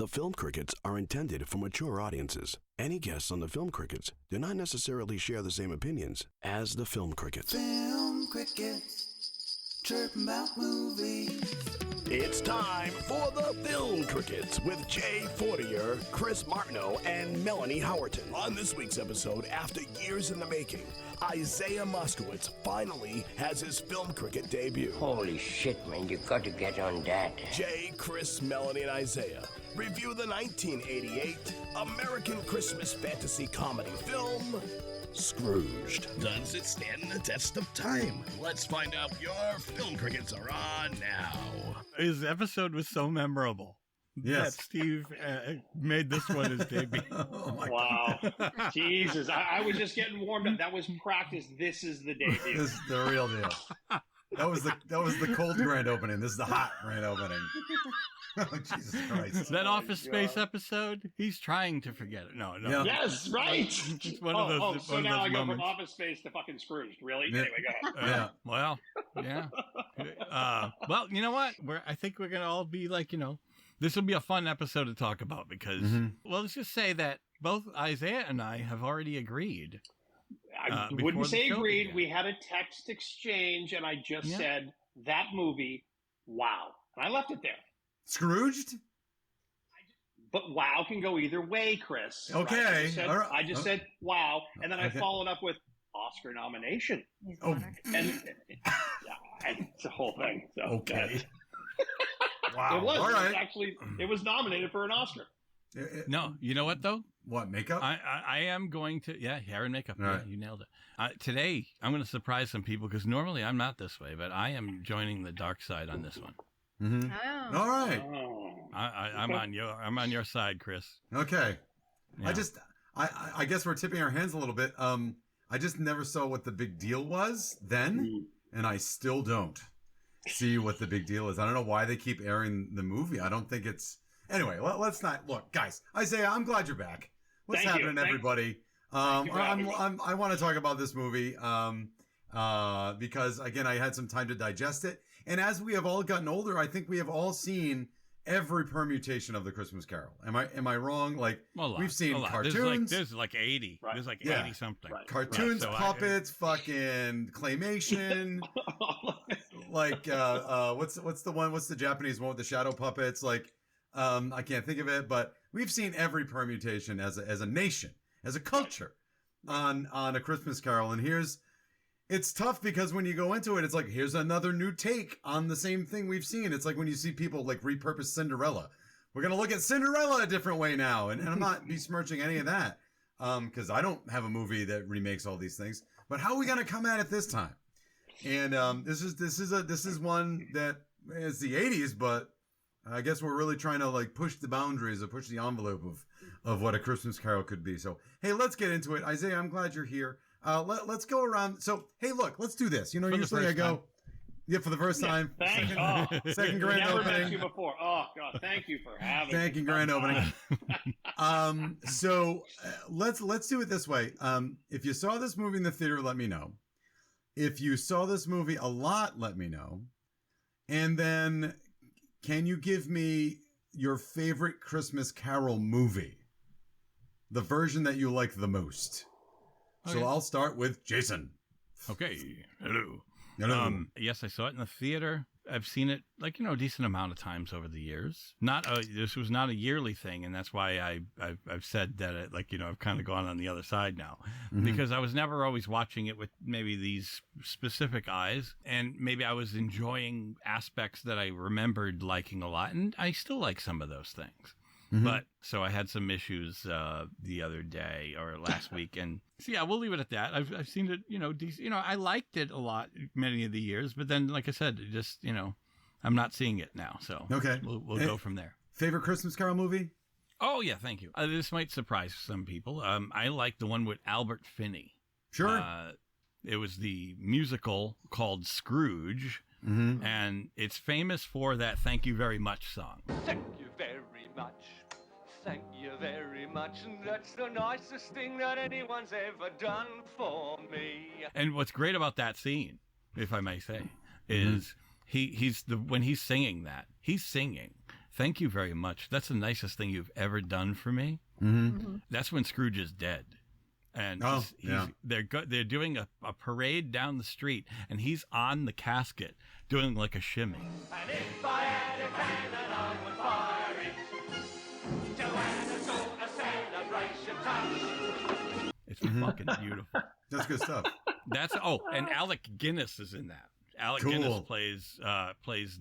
The Film Crickets are intended for mature audiences. Any guests on The Film Crickets do not necessarily share the same opinions as The Film Crickets. Film Crickets, chirping about movies. It's time for The Film Crickets with Jay Fortier, Chris Martineau, and Melanie Howerton. On this week's episode, after years in the making, Isaiah Moskowitz finally has his Film Cricket debut. Holy shit, man, you got to get on that. Jay, Chris, Melanie, and Isaiah review the 1988 American Christmas fantasy comedy film, Scrooged. Does it stand the test of time? Let's find out. Your Film Crickets are on now. His episode was so memorable. Yes. That Steve made this one his debut. Wow. Jesus. I was just getting warmed up. That was practice. This is the debut. This is the real deal. That was the cold grand opening. This is the hot grand opening. Oh, Jesus Christ. That Office Space episode, he's trying to forget it. No. Yeah. Yes, right. It's one of those, so one now of I those go from moments. Office Space to fucking Scrooged. Really? Yeah. Anyway, go ahead. Yeah. Well, yeah. Well, you know what? I think we're going to all be like, this will be a fun episode to talk about because, well, let's just say that both Isaiah and I have already agreed. I before wouldn't the say show agreed. began. We had a text exchange, and I just said, that movie, wow. And I left it there. Scrooged? But wow can go either way, Chris. Okay. I just said, All right. I just said wow, and then I Okay. followed up with Oscar nomination. Oh, And it's the whole thing. So, okay. It Wow. was. All It was right. actually, it was nominated for an Oscar. No, you know what, though? What, makeup? I am going to, hair and makeup. All Yeah, right. you nailed it. Today, I'm going to surprise some people because normally I'm not this way, but I am joining the dark side on this one. Mm-hmm. Oh. All right. Oh. I'm on your side, Chris. Okay. Yeah. I guess we're tipping our hands a little bit. I just never saw what the big deal was then, and I still don't see what the big deal is. I don't know why they keep airing the movie. I don't think it's... Anyway, let's not... Look, guys, Isaiah, I'm glad you're back. What's Thank you. happening, everybody? Thank you for having me. I want to talk about this movie because, again, I had some time to digest it. And as we have all gotten older, I think we have all seen every permutation of the Christmas Carol. Am I wrong? Like, we've seen cartoons. There's like 80. Right. There's like Yeah. 80 something. Right. Cartoons, Right, so puppets, fucking claymation. Like, what's the one? What's the Japanese one with the shadow puppets? Like, I can't think of it, but we've seen every permutation as a nation, as a culture on A Christmas Carol. And it's tough because when you go into it, it's like, here's another new take on the same thing we've seen. It's like when you see people like repurpose Cinderella. We're going to look at Cinderella a different way now. And I'm not besmirching any of that. Cause I don't have a movie that remakes all these things, but how are we going to come at it this time? And, this is one that is the 80s, but I guess we're really trying to like push the boundaries or push the envelope of what A Christmas Carol could be. So, hey, let's get into it. Isaiah, I'm glad you're here. Let's go around. So, hey, look, let's do this. Usually I go, for the first time. Thanks. Second grand Never met you opening. before. Oh, God. Thank you for having me. Thank you, grand opening. So let's do it this way. If you saw this movie in the theater, let me know. If you saw this movie a lot, let me know. And then can you give me your favorite Christmas Carol movie? The version that you like the most. Okay. So I'll start with Jason. Okay. Hello. Hello. Yes, I saw it in the theater. I've seen it like, a decent amount of times over the years. This was not a yearly thing. And that's why I've said that I've kind of gone on the other side now because I was never always watching it with maybe these specific eyes. And maybe I was enjoying aspects that I remembered liking a lot. And I still like some of those things. But so I had some issues the other day or last week, and so yeah, we'll leave it at that. I've seen it, decent, I liked it a lot many of the years, but then like I said, it just I'm not seeing it now, so Okay. we'll go from there. Favorite Christmas Carol movie? Oh yeah, thank you. This might surprise some people. I like the one with Albert Finney. Sure. It was the musical called Scrooge, and it's famous for that "Thank You Very Much" song. Thank you very much. Thank you very much. And that's the nicest thing that anyone's ever done for me. And what's great about that scene, if I may say, is when he's singing that, he's singing thank you very much. That's the nicest thing you've ever done for me. That's when Scrooge is dead. And they're doing a parade down the street, and he's on the casket doing like a shimmy. And if I had a cannon, I would fire it to add a sort of celebration touch. It's fucking beautiful. That's good stuff. And Alec Guinness is in that. Alec Guinness plays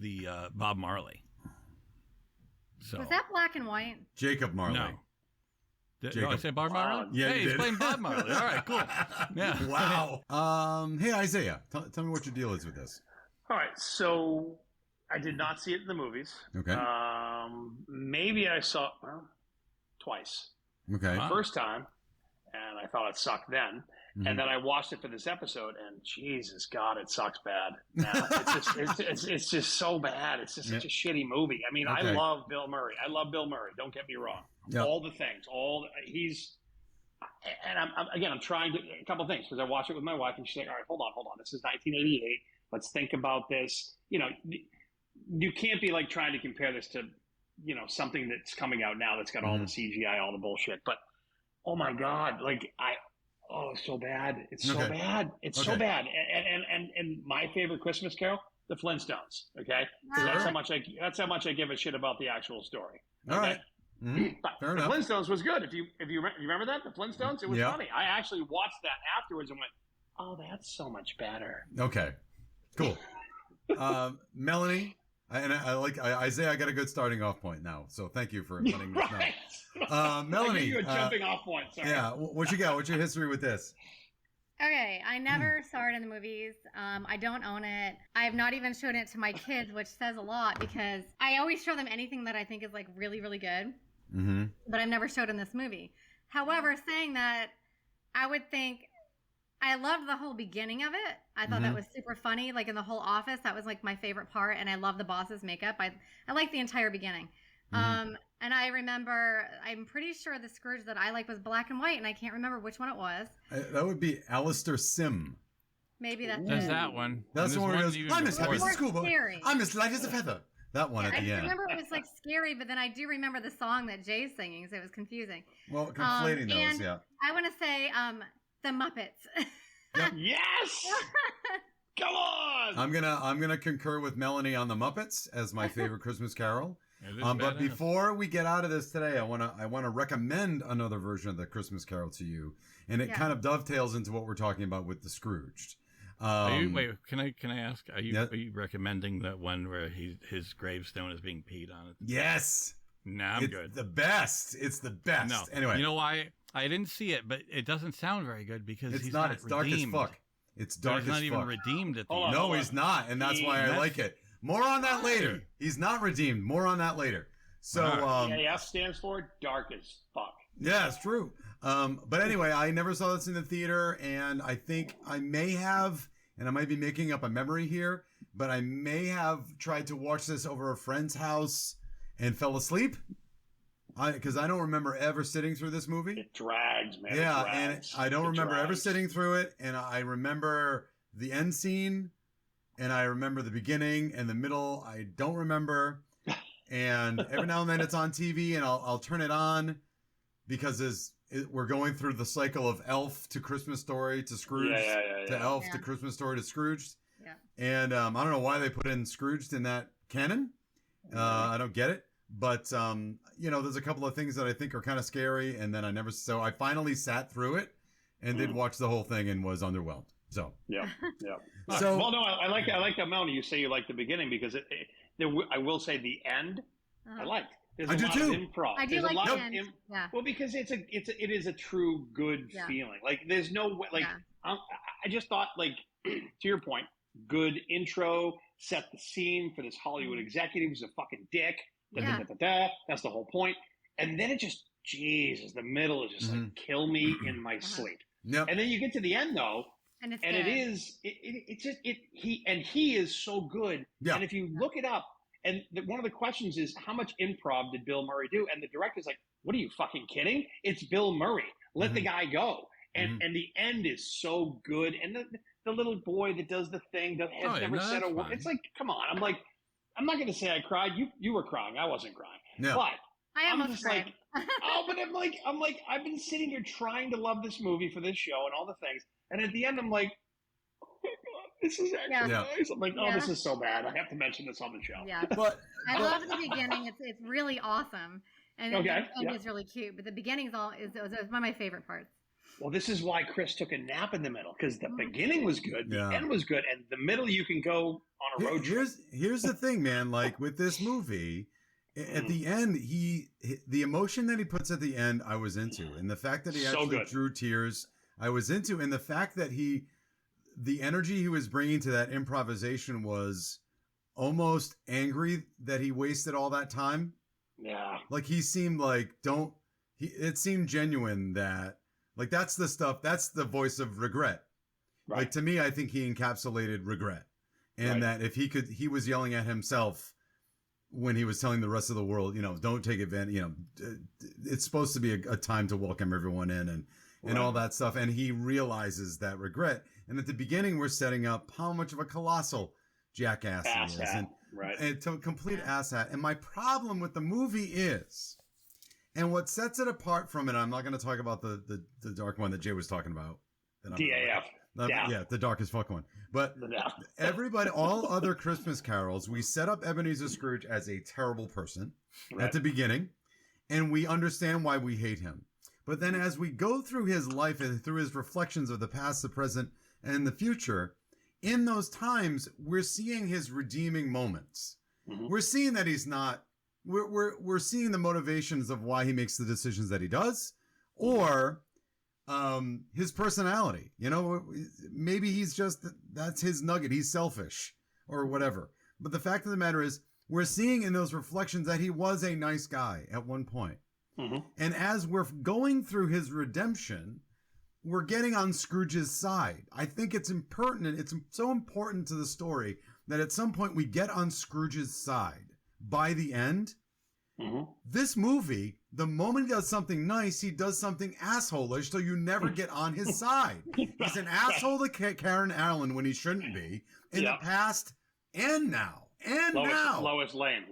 the Bob Marley. So was that black and white? Jacob Marley. No. Did I say Bob Marley? Yeah, hey, he's playing Bob Marley. All right, cool. Yeah. Wow. Hey, Isaiah, tell me what your deal is with this. All right, so I did not see it in the movies. Okay. Maybe I saw twice. Okay. The first time, and I thought it sucked then. And then I watched it for this episode, and Jesus God, it sucks bad. Now it's just so bad. It's just such a shitty movie. I mean, I love Bill Murray. Don't get me wrong. Yep. All the things, I'm trying to a couple things because I watched it with my wife, and she's like, "All right, hold on. This is 1988. Let's think about this." You know, you can't be like trying to compare this to, something that's coming out now that's got all the CGI, all the bullshit. But oh my God, it's so bad. It's so bad. It's so bad. And my favorite Christmas Carol, the Flintstones. Okay, that's how much I give a shit about the actual story. Okay? All right. But the Flintstones was good. If you remember that, the Flintstones, it was funny. I actually watched that afterwards and went, "Oh, that's so much better." Okay, cool. Melanie, Isaiah. I got a good starting off point now, so thank you for letting us know. Melanie, I gave you a jumping off point. Sorry. Yeah, what you got? What's your history with this? Okay, I never saw it in the movies. I don't own it. I have not even shown it to my kids, which says a lot because I always show them anything that I think is like really, really good. But I've never showed in this movie. However, saying that, I would think I loved the whole beginning of it. I thought that was super funny. Like in the whole office, that was like my favorite part. And I love the boss's makeup. I like the entire beginning. And I remember, I'm pretty sure the Scrooge that I like was black and white, and I can't remember which one it was. That would be Alistair Sim. Maybe that's There's that one. That's the one where he goes, "I'm as happy as a schoolboy. Scary. I'm as light as a feather." That one at the end. I remember it was like scary, but then I do remember the song that Jay's singing, so it was confusing. Well, conflating those, yeah. I want to say the Muppets. Yep. Yes. Come on. I'm gonna concur with Melanie on the Muppets as my favorite Christmas Carol. But before we get out of this today, I wanna recommend another version of the Christmas Carol to you, and it kind of dovetails into what we're talking about with the Scrooged. Can I ask? Are you recommending that one where his gravestone is being peed on? Yes. Nah, I'm good. The best. It's the best. No. Anyway, you know why? I didn't see it, but it doesn't sound very good because it's he's not. not It's dark redeemed. as fuck. It's dark He's as not even fuck. redeemed at the Hold end. on. No, he's not, and that's why I like it. More on that later. He's not redeemed. More on that later. So, DAF stands for dark as fuck. yeah, it's true. But anyway, I never saw this in the theater, and I think I may have, and I might be making up a memory here, but I may have tried to watch this over a friend's house and fell asleep. Because I don't remember ever sitting through this movie. It drags, man. Yeah, it drags. and I don't remember ever drags. sitting through it, and I remember the end scene, and I remember the beginning and the middle. I don't remember, and every now and then it's on TV, and I'll turn it on because we're going through the cycle of Elf to Christmas Story to Scrooge to Elf to Christmas Story to Scrooged. Yeah. And I don't know why they put in Scrooged in that canon. I don't get it. But, there's a couple of things that I think are kind of scary. And then I finally sat through it and did watch the whole thing and was underwhelmed. So, yeah. So, well, no, I like that, Melanie. You say you like the beginning because I will say the end I liked. There's a lot of improv. I do There's like a lot the of end. Yeah. Well, because it is a true good feeling. Like there's no way. Like I just thought, like to your point, good intro, set the scene for this Hollywood executive who's a fucking dick. That's the whole point. And then it just, Jesus, the middle is just like kill me in my sleep. Yep. And then you get to the end though, and he is so good. Yeah. And if you look it up, and one of the questions is how much improv did Bill Murray do? And the director's like, "What are you fucking kidding? It's Bill Murray. Let the guy go." And the end is so good. And the little boy that does the thing that has never said a word. It's like, come on. I'm like, I'm not going to say I cried. You were crying. I wasn't crying. Yeah. But I I'm almost just like, cried. but I'm like, I've been sitting here trying to love this movie for this show and all the things, and at the end, I'm like, oh my god, this is actually nice. I'm like, oh, this is so bad. I have to mention this on the show. Yeah. But I love the beginning. It's really awesome, and then Okay, the end is really cute. But the beginning is one of my favorite parts. Well, this is why Chris took a nap in the middle, because the beginning was good, the end was good, and the middle you can go on a road trip. Here's the thing, man. Like with this movie, at the end, the emotion that he puts at the end, I was into, and the fact that he actually drew tears, I was into, and the fact that the energy he was bringing to that improvisation was almost angry that he wasted all that time. Yeah, like he seemed like it seemed genuine that. Like that's the stuff, that's the voice of regret. Right. Like to me, I think he encapsulated regret. And that if he was yelling at himself when he was telling the rest of the world, don't take advantage, it's supposed to be a time to welcome everyone in and all that stuff. And he realizes that regret. And at the beginning, we're setting up how much of a colossal jackass he is. And it's a complete asshat. And my problem with the movie is, and what sets it apart from it, I'm not going to talk about the dark one that Jay was talking about. DAF. Yeah, the darkest fuck one. But everybody, all other Christmas carols, we set up Ebenezer Scrooge as a terrible person at the beginning, and we understand why we hate him. But then as we go through his life and through his reflections of the past, the present, and the future, in those times, we're seeing his redeeming moments. Mm-hmm. We're seeing that he's not... We're seeing the motivations of why he makes the decisions that he does, or his personality. Maybe he's just that's his nugget. He's selfish or whatever. But the fact of the matter is, we're seeing in those reflections that he was a nice guy at one point. Mm-hmm. And as we're going through his redemption, we're getting on Scrooge's side. I think it's important. It's so important to the story that at some point we get on Scrooge's side. By the end, this movie, the moment he does something nice, he does something asshole-ish, so you never get on his side. He's an asshole to Karen Allen when he shouldn't be, in the past and now. And Lois Lane.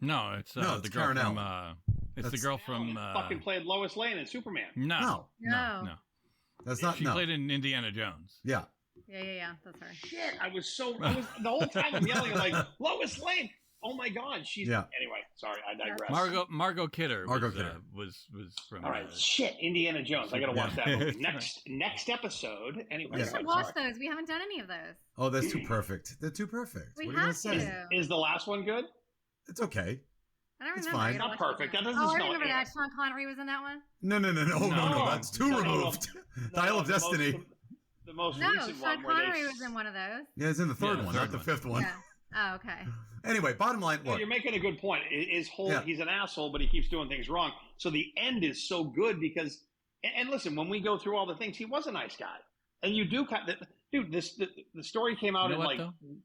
No, it's the girl Karen from... Allen. It's the girl from... fucking played Lois Lane in Superman. No. That's not... She played in Indiana Jones. Yeah. Yeah, that's her. Shit, I was the whole time I'm yelling, I'm like, Lois Lane. Oh my God, she's anyway. Sorry, I digress. Margot Kidder was from. All right, shit, Indiana Jones. I gotta watch that movie. Next episode. Anyway, we should watch those. We haven't done any of those. Oh, that's too perfect. They're too perfect. We have to. Is the last one good? It's okay. I don't remember. It's fine. It's not perfect. That doesn't. I remember that. Sean Connery was in that one. No. That's too removed. Dial of Destiny. The most recent Sean Connery was in one of those. Yeah, he's in the third one, not the fifth one. Yeah. Oh, okay. Anyway, bottom line, look. You're making a good point. He's an asshole, but he keeps doing things wrong. So the end is so good because, and listen, when we go through all the things, he was a nice guy. And you do dude, the story came out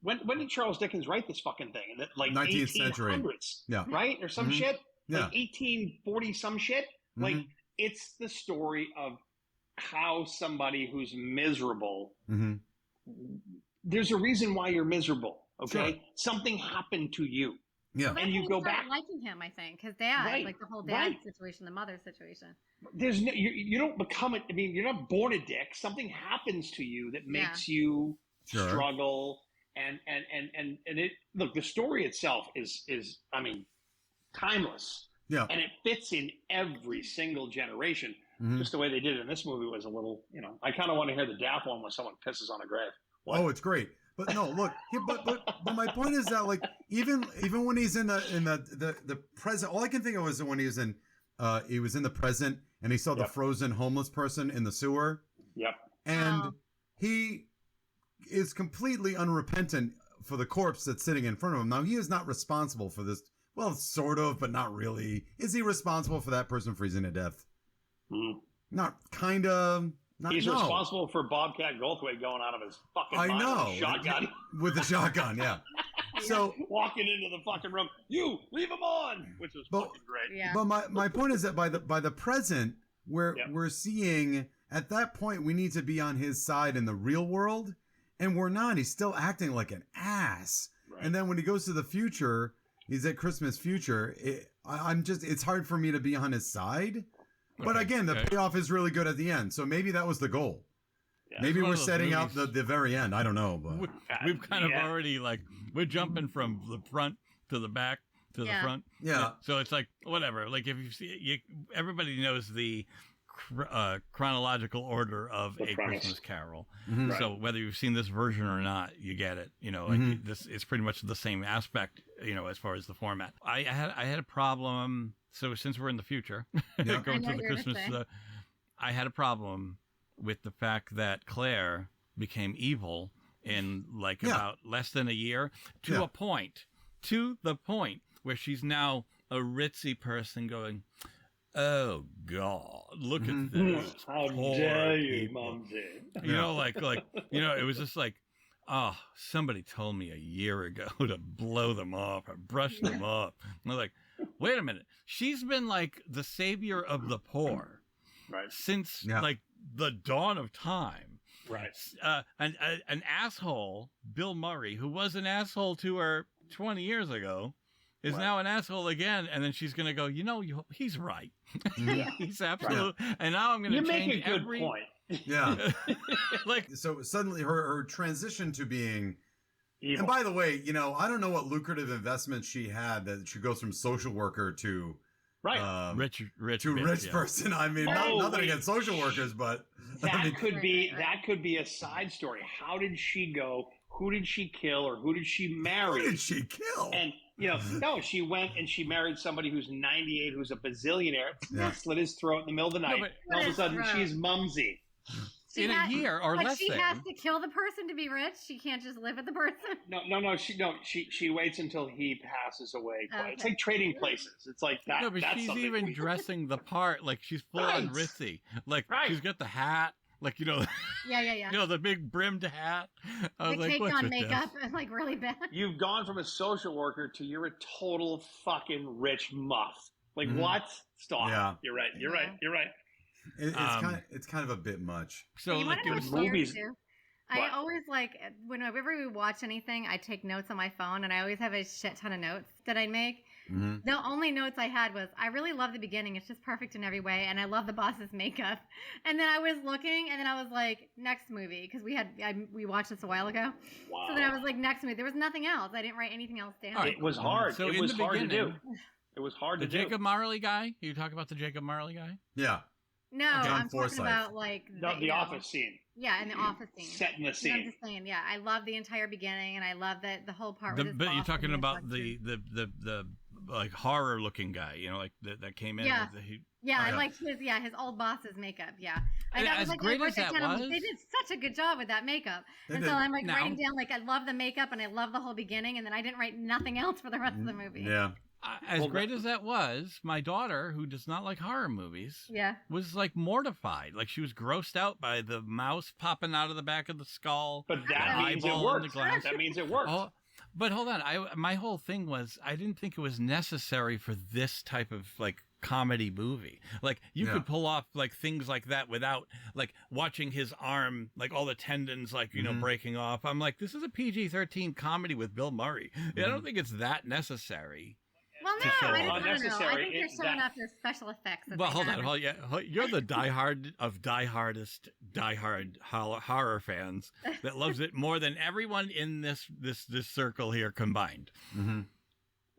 when did Charles Dickens write this fucking thing? In like 19th century. 1800s, right? Or some shit? Like 1840 some shit? Mm-hmm. Like, it's the story of how somebody who's miserable, there's a reason why you're miserable, okay? Sure. Something happened to you. Yeah. And you go back liking him, I think, his dad, like the whole dad situation, the mother situation. There's no, you don't become it. I mean, you're not born a dick. Something happens to you that makes you struggle. And it, look, the story itself is, I mean, timeless. Yeah. And it fits in every single generation. Mm-hmm. Just the way they did it in this movie was a little, I kind of want to hear the daft one when someone pisses on a grave. What? Oh, it's great. But no, look, but my point is that, like, even when he's in the present, all I can think of was when he was in the present and he saw the frozen homeless person in the sewer. Yep. And he is completely unrepentant for the corpse that's sitting in front of him. Now, he is not responsible for this. Well, sort of, but not really. Is he responsible for that person freezing to death? Not kind of. He's responsible for Bobcat Goldthwait going out of his fucking mind with a shotgun. With the shotgun, yeah. So walking into the fucking room, you leave him on, which was fucking great. Yeah. But my point is that by the present, we're seeing at that point we need to be on his side in the real world, and we're not. He's still acting like an ass. Right. And then when he goes to the future, he's at Christmas future. It's hard for me to be on his side. But again, the payoff is really good at the end. So maybe that was the goal. Yeah. Maybe we're setting up the very end. I don't know. But We've kind of already, like, we're jumping from the front to the back to the front. Yeah. So it's like, whatever. Like, if you see, everybody knows the chronological order of A Christmas Carol. Mhm. So whether you've seen this version or not, you get it. You know, like this, it's pretty much the same aspect, you know, as far as the format. I had a problem. So since we're in the future, going through the Christmas, I had a problem with the fact that Claire became evil in like about less than a year to the point where she's now a ritzy person going, oh God, look at this. How poor dare you, people." Mumsy? You know, like, you know, it was just like, oh, somebody told me a year ago to blow them off or brush them off. And I was like, wait a minute. She's been like the savior of the poor since like the dawn of time. Right. An asshole, Bill Murray, who was an asshole to her 20 years ago, is now an asshole again, and then she's going to go, you know, he's right. He's absolute. And now I'm going to change make a good point. Yeah. Like, so suddenly her transition to being evil. And by the way, you know, I don't know what lucrative investments she had that she goes from social worker to rich person. I mean, nothing against social workers, but that could be a side story. How did she go? Who did she kill, or who did she marry? Who did she kill? And you know, no, she went and she married somebody who's 98, who's a bazillionaire. Slit his throat in the middle of the night. And all of a sudden, she's Mumsy. In a year or less. She has to kill the person to be rich. She can't just live with the person. No. She waits until he passes away. Okay. It's like trading places. It's like that. No, but that's she's something. even dressing the part. Like she's full on ritzy. Like she's got the hat. Like, you know. Yeah. You know, the big brimmed hat. I was The like, cake what's on with makeup, this? like really bad. You've gone from a social worker to you're a total fucking rich muff. Like what? Stop. Yeah. You're right. It's kind of a bit much. So you like want to know was what's weird, movies. too? I always like whenever we watch anything, I take notes on my phone, and I always have a shit ton of notes that I make. The only notes I had was I really love the beginning; it's just perfect in every way, and I love the boss's makeup. And then I was looking, and then I was like, next movie, because we watched this a while ago. Wow. So then I was like, next movie. There was nothing else. I didn't write anything else down. It was hard. So it in was the hard to do. beginning, It was hard the to do. Jacob Marley guy? You talk about the Jacob Marley guy? Yeah. No, John I'm Forsythe. talking about like The office scene. Yeah, in the office scene. Setting the I'm scene. just saying, yeah, I love the entire beginning, and I love the whole part. with his But you're boss talking and about his the like horror looking guy, you know, like that came in. Yeah. Yeah, I liked his old boss's makeup. Yeah, And that as was, great I wrote as that down, I'm like, was- they did such a good job with that makeup. They And did. so I'm like Now- writing down like I love the makeup and I love the whole beginning, and then I didn't write nothing else for the rest of the movie. Yeah. As great as that was, my daughter, who does not like horror movies, Yeah. was like mortified. Like she was grossed out by the mouse popping out of the back of the skull. But the that means it eyeball in worked. the glass. That means it worked. Oh, but hold on. My whole thing was I didn't think it was necessary for this type of like comedy movie. Like you could pull off like things like that without like watching his arm, like all the tendons, like, you know, breaking off. I'm like, this is a PG-13 comedy with Bill Murray. I don't think it's that necessary. Well, no, show I off. don't know. I Unnecessary. think they're showing off their special effects. that Well, they hold have. on. You're the diehard of diehard horror fans that loves it more than everyone in this circle here combined. Mm-hmm.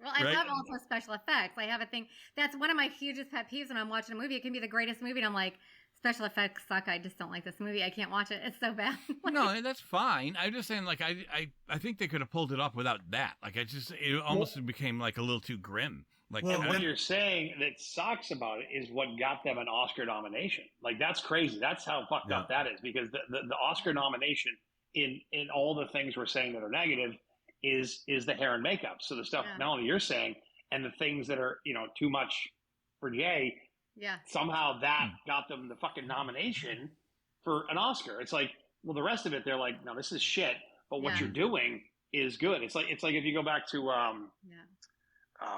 Well, I Right? love also special effects. I have a thing. That's one of my hugest pet peeves when I'm watching a movie. It can be the greatest movie, and I'm like, special effects suck. I just don't like this movie. I can't watch it. It's so bad. No, that's fine. I'm just saying, like, I think they could have pulled it off without that. Like, it almost became like a little too grim. Like, Well, What you're saying that sucks about it is what got them an Oscar nomination. Like that's crazy. That's how fucked up that is, because the Oscar nomination in all the things we're saying that are negative is the hair and makeup. So the stuff not only you're saying and the things that are, you know, too much for Jay, Yeah. somehow that got them the fucking nomination for an Oscar. It's like, well, the rest of it, they're like, no, this is shit. But what Yeah. you're doing is good. It's like if you go back to Yeah.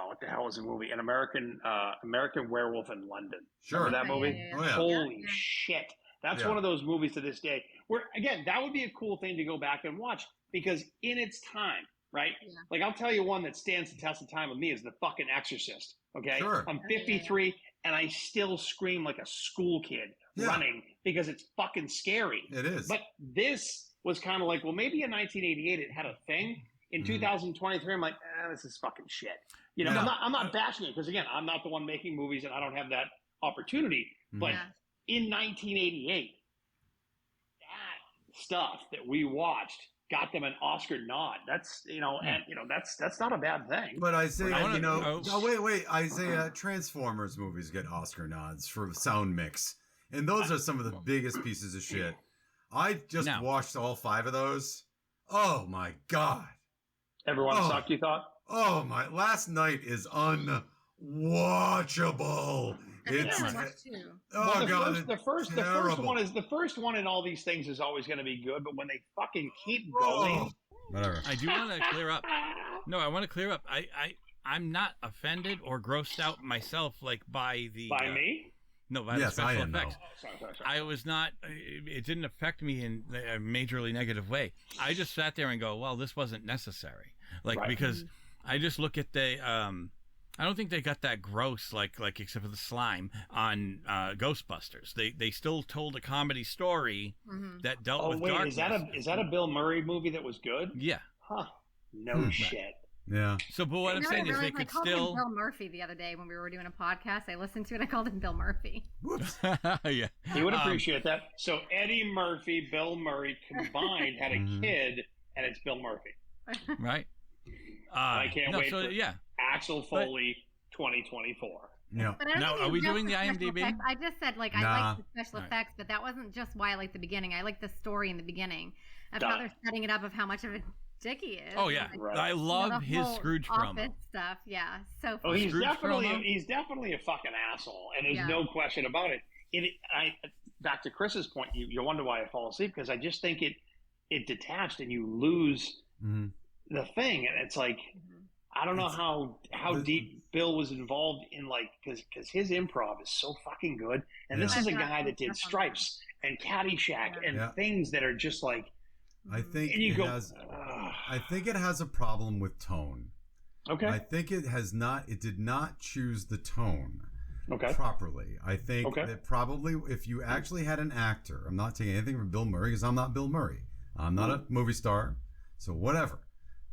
what the hell was the movie? An American Werewolf in London. Sure. Remember that Okay, movie? yeah. Oh, yeah. Holy Yeah. shit. That's Yeah. one of those movies to this day where, again, that would be a cool thing to go back and watch, because in its time, right? Yeah. Like, I'll tell you one that stands the test of time with me is The fucking Exorcist. Okay, Sure. I'm 53 and I still scream like a school kid running because it's fucking scary. It is. But this was kind of like, well, maybe in 1988 it had a thing. In 2023, I'm like, this is fucking shit. You know, I'm not bashing it because, again, I'm not the one making movies and I don't have that opportunity. But in 1988, that stuff that we watched got them an Oscar nod. That's, that's not a bad thing. But Isaiah, wait, Isaiah, Transformers movies get Oscar nods for sound mix. And those are some of the biggest pieces of shit. I just watched all 5 of those. Oh my God. Everyone sucked, you thought? Oh my, last night is unwatchable. It's God. The first one in all these things is always going to be good, but when they fucking keep going, whatever. I do want to clear up. No, I want to clear up. I'm not offended or grossed out myself by the me. No, by the special effects. Sorry. I was not. It didn't affect me in a majorly negative way. I just sat there and go, well, this wasn't necessary. Because I just look at I don't think they got that gross, except for the slime on Ghostbusters. They still told a comedy story that dealt with darkness. Is that a Bill Murray movie that was good? Yeah. Huh. No shit. Yeah. So, but what I'm saying is they could still. I called him Bill Murphy the other day when we were doing a podcast. I listened to it. I called him Bill Murphy. Whoops. Yeah. He would appreciate that. So Eddie Murphy, Bill Murray combined had a kid, and it's Bill Murphy. Right. I can't wait for Axel Foley 2024. Yeah. Now, are we doing the IMDb? Effects. I just said, I like the special effects, but that wasn't just why I like the beginning. I like the story in the beginning of how they're setting it up, of how much of a dick he is. Oh yeah, I love his Scrooge promo stuff. Yeah, so. Oh, he's definitely a fucking asshole, and there's no question about it. Back to Chris's point, you wonder why I fall asleep, because I just think it detached and you lose the thing, and it's like. I don't know how deep Bill was involved in, because his improv is so fucking good. And this is a guy that did Stripes and Caddyshack and things that are just like. I think it has a problem with tone. Okay. I think it did not choose the tone properly. I think that probably if you actually had an actor, I'm not taking anything from Bill Murray because I'm not Bill Murray. I'm not a movie star, so whatever.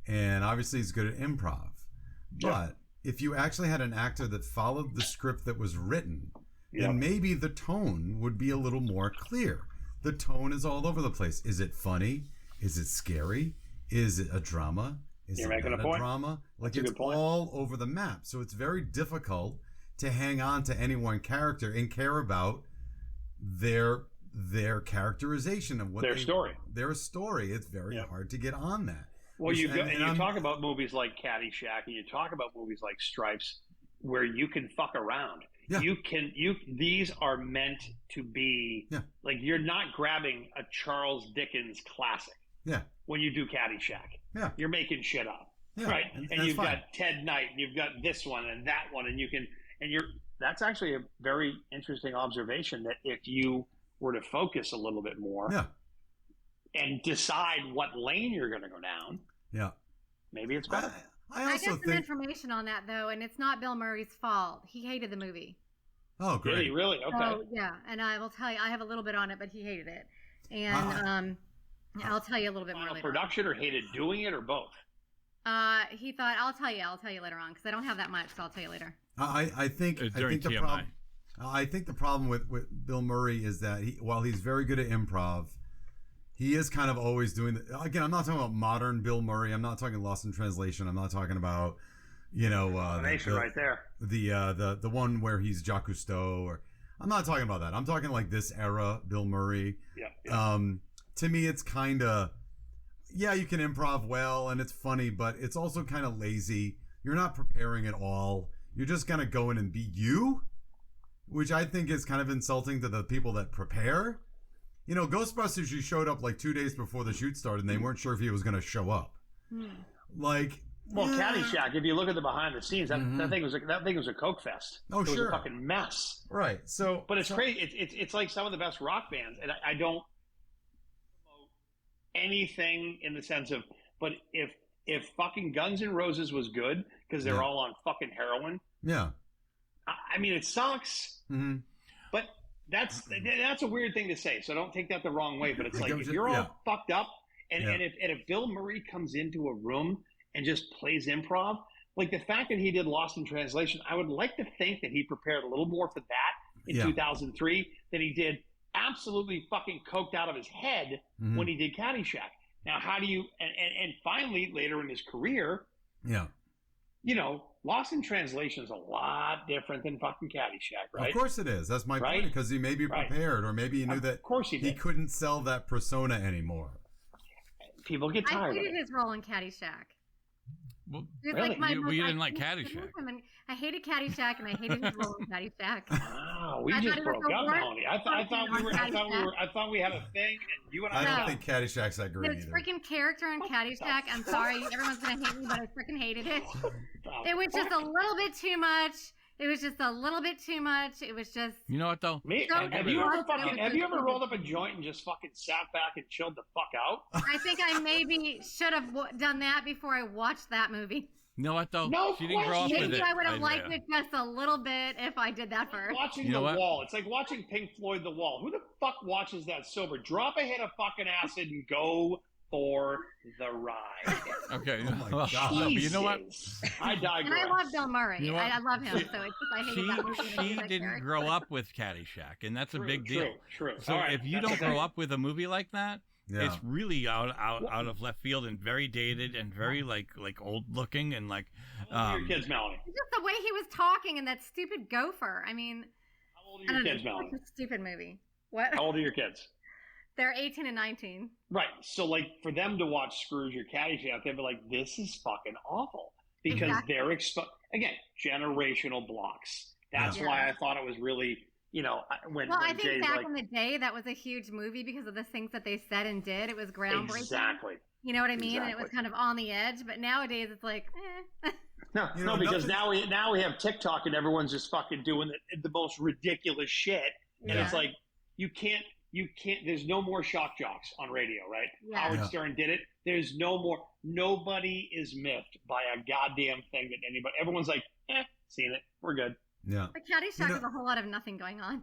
And obviously he's good at improv. But if you actually had an actor that followed the script that was written, then maybe the tone would be a little more clear. The tone is all over the place. Is it funny? Is it scary? Is it a drama? Is it not a drama? It's all over the map. So it's very difficult to hang on to any one character and care about their characterization of what their story. It's very hard to get on that. Well, you talk about movies like Caddyshack, and you talk about movies like Stripes, where you can fuck around. Yeah. These are meant to be you're not grabbing a Charles Dickens classic. Yeah. When you do Caddyshack. Yeah. You're making shit up. Yeah. Right. And you've got Ted Knight, and you've got this one and that one, and that's actually a very interesting observation, that if you were to focus a little bit more and decide what lane you're going to go down. Yeah. Maybe it's better. I got some information on that, though, and it's not Bill Murray's fault. He hated the movie. Oh, great. Did he really? Okay. So, yeah, and I will tell you, I have a little bit on it, but he hated it. And I'll tell you a little bit more later. Production or hated doing it, or both? He thought, I'll tell you later on, because I don't have that much, so I'll tell you later. I think the problem with Bill Murray is that while he's very good at improv, he is kind of always doing again, I'm not talking about modern Bill Murray. I'm not talking Lost in Translation. I'm not talking about, right there. The one where he's Jacques Cousteau, or I'm not talking about that. I'm talking like this era Bill Murray. Yeah. To me, it's kind of, you can improv well and it's funny, but it's also kind of lazy. You're not preparing at all. You're just going to go in and be you, which I think is kind of insulting to the people that prepare. Ghostbusters, you showed up like 2 days before the shoot started and they weren't sure if he was going to show up. Caddyshack, if you look at the behind the scenes, that thing was a coke fest. Oh, it sure. was a fucking mess. Right. So, but it's crazy. It's like some of the best rock bands, and I don't promote anything in the sense of, but if if fucking Guns N' Roses was good because they're all on fucking heroin. Yeah. I mean, it sucks, but that's a weird thing to say. So don't take that the wrong way. But it's like if you're all fucked up, and if Bill Murray comes into a room and just plays improv, like the fact that he did Lost in Translation, I would like to think that he prepared a little more for that in 2003 than he did absolutely fucking coked out of his head when he did Caddyshack. Now, how do you and finally later in his career, you know, Lost in Translation is a lot different than fucking Caddyshack, right? Of course it is. That's my point, because he may be prepared, or maybe he knew that he couldn't sell that persona anymore. People get tired. I hated his role in Caddyshack. Well, really? Like you didn't like Caddyshack. I hated Caddyshack, and I hated his role in Caddyshack. Wow, we just broke up, Melanie. I thought we had a thing, and you and I don't think Caddyshack's that great his either. freaking character in Caddyshack. I'm sorry, everyone's gonna hate me, but I freaking hated it. It was just a little bit too much. It was just a little bit too much. It was just. You know what though? Have you ever rolled up a joint and just fucking sat back and chilled the fuck out? I think I maybe should have done that before I watched that movie. You know what though? No she didn't grow up with it. Maybe I would have liked it just a little bit if I did that first. Watching The Wall. It's like watching Pink Floyd The Wall. Who the fuck watches that sober? Drop a hit of fucking acid and go for the ride. Okay. Oh my God. You know what? I digress. And I love Bill Murray. You know I love him. So it's just I hated that movie. She didn't grow up with Caddyshack, and that's a big deal. True. So if you don't grow up with a movie like that, it's really out of left field and very dated and very like old looking and like. How old are your kids, Melanie? Just the way he was talking and that stupid gopher. I mean. How old are your kids, Melanie? It's a stupid movie. What? How old are your kids? They're 18 and 19. Right. So, like, for them to watch Scrooge or Caddyshack, they'd be like, this is fucking awful. Because they're, again, generational blocks. That's why I thought it was really, you know, when I think Jay's back in the day, that was a huge movie because of the things that they said and did. It was groundbreaking. Exactly. You know what I mean? And it was kind of on the edge. But nowadays, it's like, No, because now we have TikTok and everyone's just fucking doing the most ridiculous shit. And it's like, you can't, there's no more shock jocks on radio, right? Howard Stern did it. There's no more. Nobody is miffed by a goddamn thing that anybody, everyone's like, seen it. We're good. Yeah. But Caddyshack has a whole lot of nothing going on.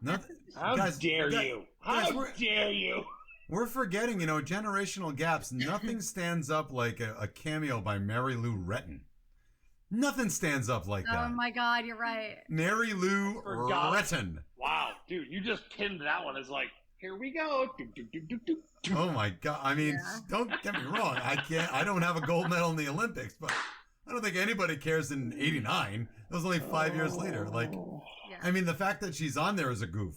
How dare you? How dare you? We're forgetting, generational gaps. Nothing stands up like a cameo by Mary Lou Retton. Nothing stands up like that. Oh my God, you're right. Mary Lou Retton. Wow, dude, you just pinned that one as like, here we go. Oh my God. I mean, don't get me wrong. I don't have a gold medal in the Olympics, but I don't think anybody cares in 89. That was only 5 years later. Like, I mean, the fact that she's on there is a goof.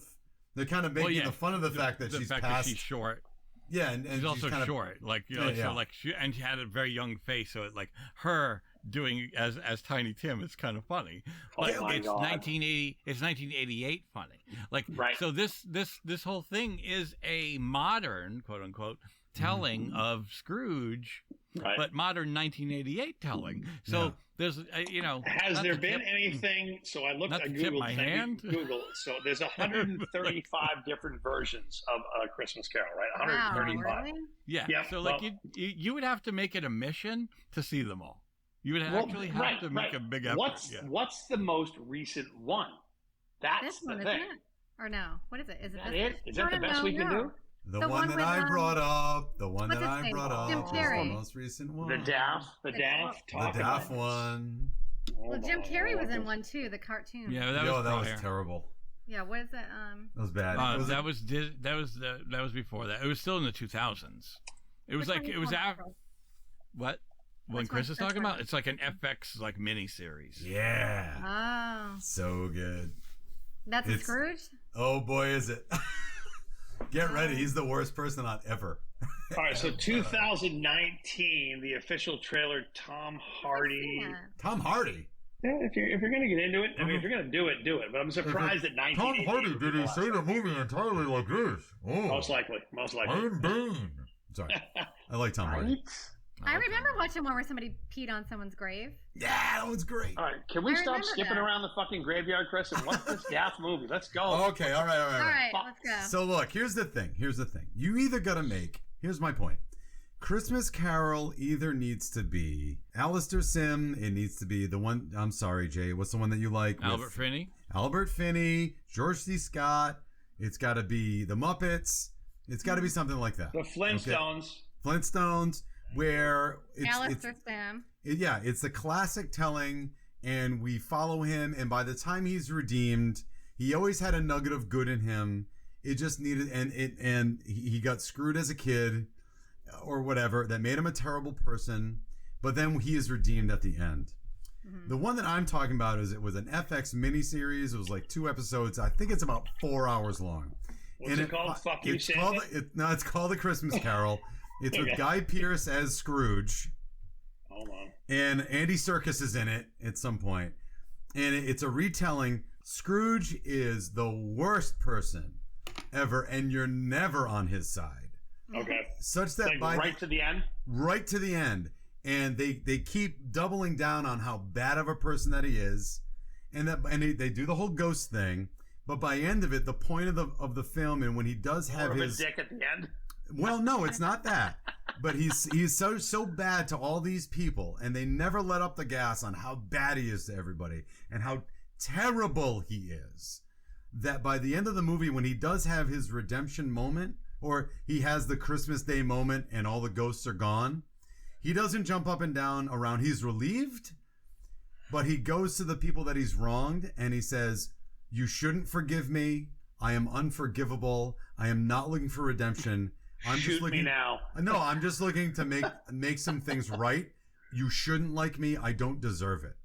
They're kind of making the fun of the fact that she's past. That she's short. Yeah, and she's also kind of short. Like, so like and she had a very young face, so it, like her doing as Tiny Tim is kind of funny. But it's 1980. It's 1988 funny. Like, so this whole thing is a modern, quote unquote, telling of Scrooge, but modern 1988 telling. So there's, has there been anything? So I looked at Google. So there's 135 different versions of A Christmas Carol, right? 135. Wow, really? Yeah. So like you would have to make it a mission to see them all. You would actually have to make a big effort. What's the most recent one? That's this one, the thing. isn't it? Or no? What is it? Is it that this it? Is that the best we can do? The one that I brought up. The one that I brought up. Jim Carrey. The most recent one. The Daft one. Well, Jim Carrey was in one too. The cartoon. Yeah, that was terrible. Yeah, what is it? That was bad. That was before that. It was still in the 2000s. It was like it was after. What? When Chris is talking about, it's like an FX like mini series. Yeah. Oh. So good. That's a Scrooge? Oh boy, is it. Get ready. He's the worst person on ever. All right, so 2019, the official trailer, Tom Hardy. Tom Hardy? Yeah, if you're going to get into it, I mean, if you're going to do it, do it. But I'm surprised that 1988. Tom Hardy, did he say the movie entirely like this? Oh. Most likely. I'm Bane. Sorry. I like Tom Hardy. I remember watching one where somebody peed on someone's grave. Yeah, that was great. All right, can we stop skipping around the fucking graveyard, Chris? And what's this Daft movie? Let's go. Okay, all right. All right, let's go. So look, here's the thing. You either got to make, here's my point. Christmas Carol either needs to be Alistair Sim. It needs to be the one. I'm sorry, Jay. What's the one that you like? Albert Finney. Albert Finney, George C. Scott. It's got to be the Muppets. It's got to be something like that. The Flintstones. Okay. Flintstones, where Alistair Sim. It's the classic telling, and we follow him, and by the time he's redeemed, he always had a nugget of good in him. It just needed, and he got screwed as a kid, or whatever, that made him a terrible person, but then he is redeemed at the end. Mm-hmm. The one that I'm talking about it was an FX miniseries. It was like 2 episodes. I think it's about 4 hours long. What's it called? Fuck you, Santa? It's called A Christmas Carol. It's with Guy Pearce as Scrooge. Hold on. And Andy Serkis is in it at some point. And it's a retelling. Scrooge is the worst person ever, and you're never on his side. Okay. Such that right to the end? Right to the end. And they keep doubling down on how bad of a person that he is. And they do the whole ghost thing. But by the end of it, the point of the film, and when he does have his dick at the end. Well, no, it's not that. But he's so bad to all these people, and they never let up the gas on how bad he is to everybody and how terrible he is. That by the end of the movie, when he does have his redemption moment, or he has the Christmas Day moment and all the ghosts are gone, he doesn't jump up and down around. He's relieved, but he goes to the people that he's wronged and he says, "You shouldn't forgive me. I am unforgivable. I am not looking for redemption. I'm Shoot just looking me now." No, I'm just looking to make some things right. You shouldn't like me. I don't deserve it.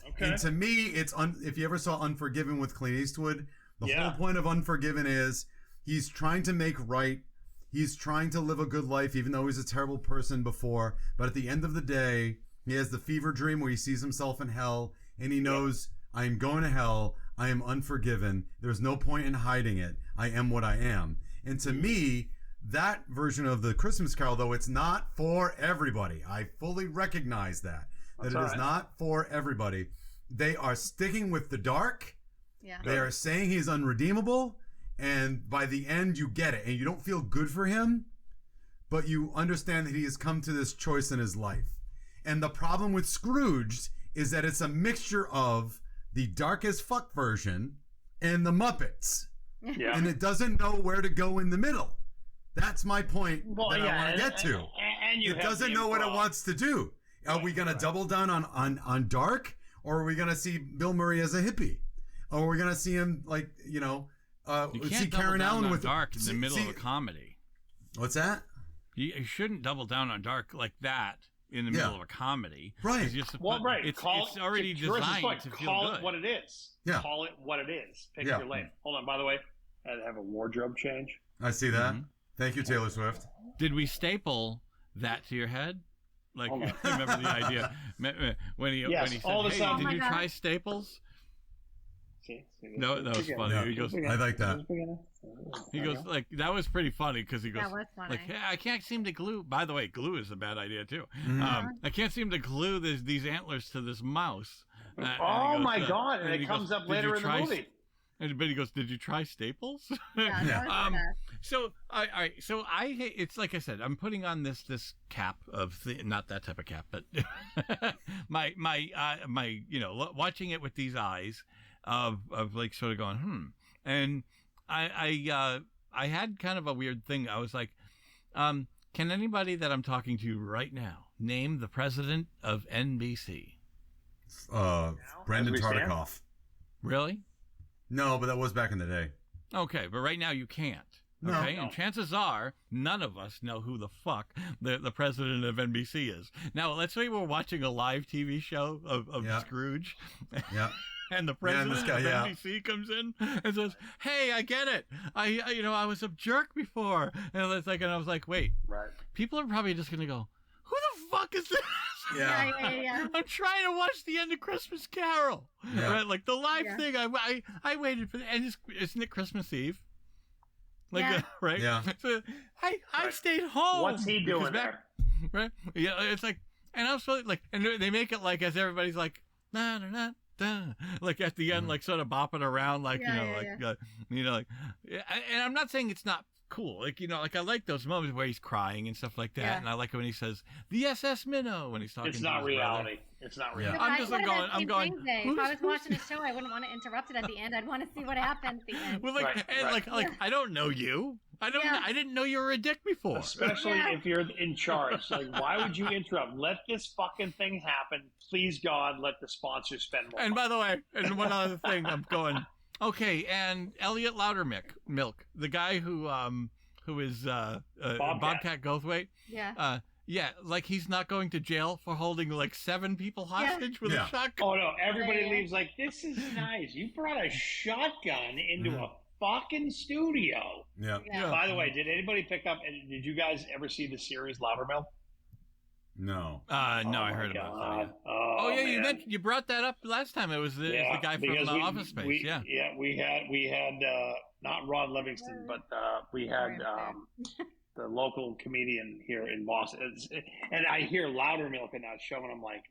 Okay. And to me, it's if you ever saw Unforgiven with Clint Eastwood, the whole point of Unforgiven is he's trying to make right. He's trying to live a good life, even though he's a terrible person before. But at the end of the day, he has the fever dream where he sees himself in hell, and he knows, I am going to hell. I am unforgiven. There's no point in hiding it. I am what I am. And to me, that version of the Christmas Carol, though, it's not for everybody. I fully recognize that it is not for everybody. They are sticking with the dark. Yeah. They are saying he's unredeemable. And by the end, you get it. And you don't feel good for him, but you understand that he has come to this choice in his life. And the problem with Scrooged is that it's a mixture of the dark as fuck version and the Muppets. Yeah. And it doesn't know where to go in the middle. That's my point I want to get to. And it doesn't know what it wants to do. Are we going to double down on dark, or are we going to see Bill Murray as a hippie? Or are we going to see him you can't see Karen Allen with dark in the middle of a comedy. What's that? You shouldn't double down on dark like that in the middle of a comedy. Right. Right. It's already designed to feel Call good. it what it is. Yeah. Call it what it is. Pick your lane. Hold on. By the way, I have a wardrobe change. I see that. Mm-hmm. Thank you, Taylor Swift. Did we staple that to your head? Like, remember the idea when he said, "Hey, did you try Staples?" No, that was funny. Yeah. He goes, I like that. He goes, like, that was pretty funny because he goes, that was funny. like, hey, I can't seem to glue. By the way, glue is a bad idea too. Mm-hmm. I can't seem to glue these antlers to this mouse. Oh my god! And it comes up later in the movie. But he goes, "Did you try Staples?" Yeah. So it's like I said, I'm putting on this cap of not that type of cap, but my watching it with these eyes of like sort of going and I had kind of a weird thing. I was like, can anybody that I'm talking to right now name the president of NBC? Brendan Tartikoff. Really? No, but that was back in the day. Okay, but right now you can't. Okay, and chances are none of us know who the fuck the president of NBC is. Now, let's say we're watching a live TV show of Scrooge. Yeah. And the president of NBC comes in and says, "Hey, I get it. I was a jerk before." And it's like, and I was like, wait, right? People are probably just gonna go, "Who the fuck is this?" Yeah. I'm trying to watch the end of Christmas Carol, right? Like the live thing. I waited for, and isn't it Christmas Eve? Like, right? Yeah. So I stayed home. What's he doing there? Right? Yeah. It's like, and I was like, and they make it like as everybody's like, nah, nah, nah. Like at the end, like sort of bopping around, like and I'm not saying it's not cool. Like, like I like those moments where he's crying and stuff like that. Yeah. And I like it when he says the SS Minnow when he's talking. It's to not his reality. brother. It's not Yeah. reality. I'm just like going. I'm going. If I was watching a show, I wouldn't want to interrupt it at the end. I'd want to see what happened at the end. Well, like I don't know you. I didn't know you were a dick before. Especially if you're in charge. Like, why would you interrupt? Let this fucking thing happen. Please, God, let the sponsors spend more. And by the way, and one other thing, I'm going. Okay, and Elliot Loudermilk, the guy who is Bobcat Goldthwait. Yeah. Yeah, like he's not going to jail for holding like 7 people hostage with a shotgun. Oh no, everybody leaves like, this is nice. You brought a shotgun into a fucking studio. Yeah. By the way, did anybody pick up? And did you guys ever see the series Loudermilk? No. No, I heard about that. Yeah. Oh yeah, you brought that up last time. It was the guy from Office Space. We had not Ron Livingston, but we had the local comedian here in Boston, and I hear Loudermilk in that show, and I'm like,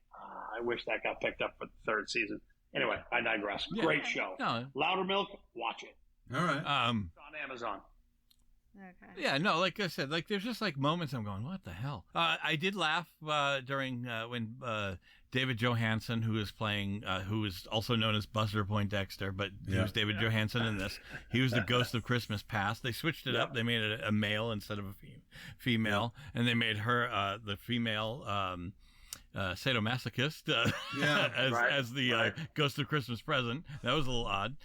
I wish that got picked up for the 3rd season. Anyway, I digress. Yeah. Great show. No. Loudermilk, watch it. All right. It's on Amazon. Okay. Yeah, no, like I said, like there's just like moments I'm going, what the hell? I did laugh during when David Johansen, who is playing, who is also known as Buster Poindexter, but he was David Johansen in this. He was the Ghost of Christmas Past. They switched it up. They made it a male instead of a female, and they made her the female sadomasochist as the Ghost of Christmas Present. That was a little odd.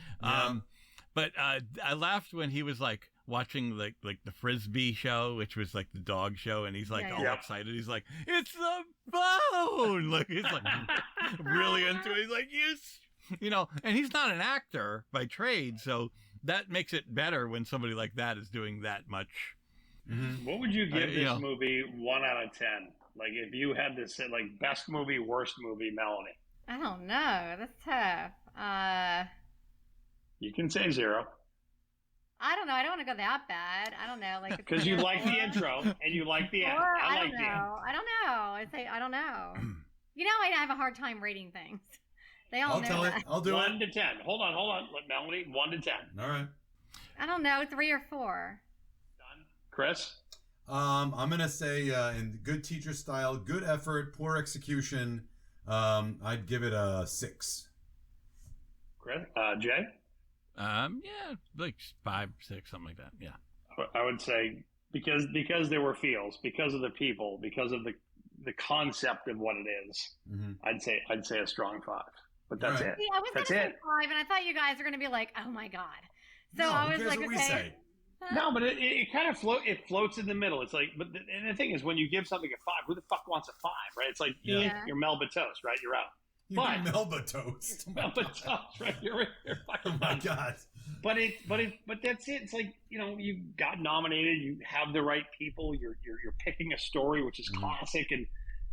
But I laughed when he was like watching like the Frisbee show, which was like the dog show, and he's like all excited. He's like, "It's the bone!" Like he's like really into it. He's like, and he's not an actor by trade, so that makes it better when somebody like that is doing that much. Mm-hmm. What would you give this movie 1 out of 10? Like if you had to say like best movie, worst movie, Melanie. I don't know. That's tough. You can say 0. I don't know. I don't want to go that bad. I don't know. Like because you like the intro and you like the end. I like the end. I don't know. I don't know. I have a hard time rating things. They all know that. I'll do 1 to 10. Hold on. Let Melanie 1 to 10. All right. I don't know. 3 or 4. Done. Chris. I'm gonna say in good teacher style, good effort, poor execution. I'd give it a 6. Chris. Jay. Like 5, 6, something like that. Yeah. I would say because there were feels, because of the people, because of the concept of what it is. Mm-hmm. I'd say a strong 5. But that's it. See, I was going to say 5, and I thought you guys were going to be like, "Oh my god!" So I was like, "Okay." No, but it kind of floats in the middle. It's like, and the thing is, when you give something a 5, who the fuck wants a 5, right? It's like you're Melba Toast, right? You're out. Melba Toast. Melba Toast, right? You're fucking. Oh my god. But that's it. It's like you got nominated. You have the right people. You're picking a story which is classic,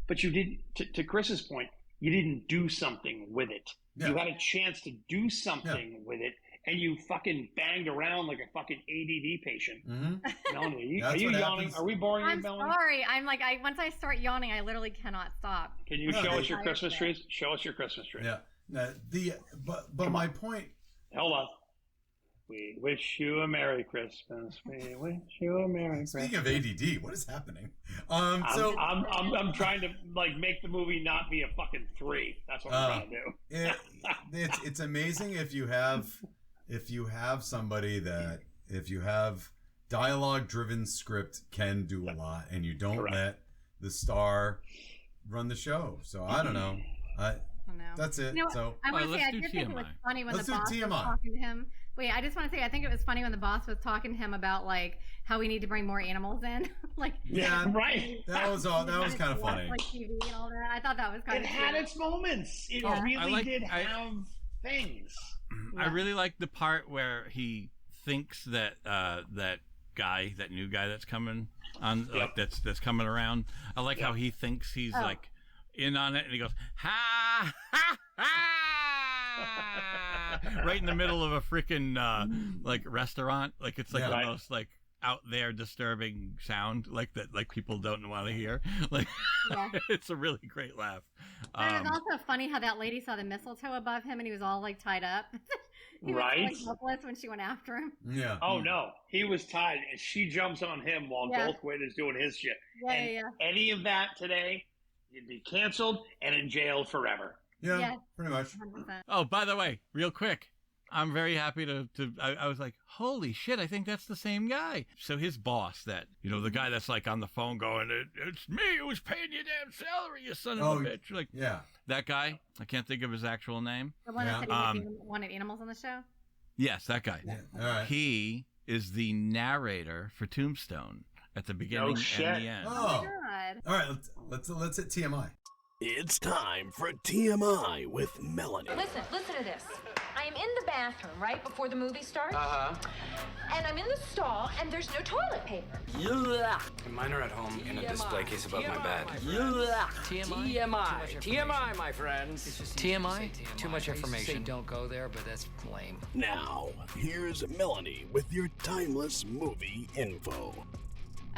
but you didn't. To Chris's point, you didn't do something with it. Yeah. You had a chance to do something with it, and you fucking banged around like a fucking ADD patient. Mm-hmm. Melanie, are you yawning? Are we boring you, Melanie? I'm sorry. I'm like, once I start yawning, I literally cannot stop. Can you show us your Christmas trees? Show us your Christmas tree. Yeah. But my point. Hold on. We wish you a Merry Christmas. We wish you a Merry Christmas. Speaking of ADD, what is happening? I'm trying to make the movie not be a fucking 3. That's what I'm trying to do. It's amazing if you have somebody that if you have dialogue-driven script can do a lot, and you don't let the star run the show. So I don't know. That's it. So I want to say I did think it was funny when the boss was talking to him. Wait, I just want to say I think it was funny when the boss was talking to him about like how we need to bring more animals in. Right. That was kind of funny. Like TV and all that. I thought that was kind of. It had its moments. It really did have things. I really like the part where he thinks that that new guy that's coming on, like that's coming around. I like how he thinks he's like in on it, and he goes ha ha ha right in the middle of a freaking like restaurant. Like it's like the most like out there disturbing sound like that, like people don't want to hear. Like it's a really great laugh. And it's also funny how that lady saw the mistletoe above him and he was all like tied up. He Right? was so, like, helpless when she went after him. Yeah. Oh no, he was tied, and she jumps on him while Yeah. Darth Vader's doing his shit. Yeah, and yeah. any of that today, you'd be canceled and in jail forever. Yeah, Yeah. pretty much. 100%. Oh, by the way, real quick, I'm very happy I was like, holy shit, I think that's the same guy. So his boss, that, the guy that's like on the phone going, it's me who's paying your damn salary, you son of a bitch. Like, yeah. That guy, I can't think of his actual name. The one Yeah. that said he wanted animals on the show? Yes, that guy. Yeah. All right. He is the narrator for Tombstone at the beginning shit. and the end. Oh. God. All right. Let's hit TMI. It's time for TMI with Melanie. Listen to this. I am in the bathroom right before the movie starts. And I'm in the stall, and there's no toilet paper. Mine are at home in a display case above my bed. TMI, my friends. TMI? Too much information. Don't go there, but that's lame. Now, here's Melanie with your timeless movie info.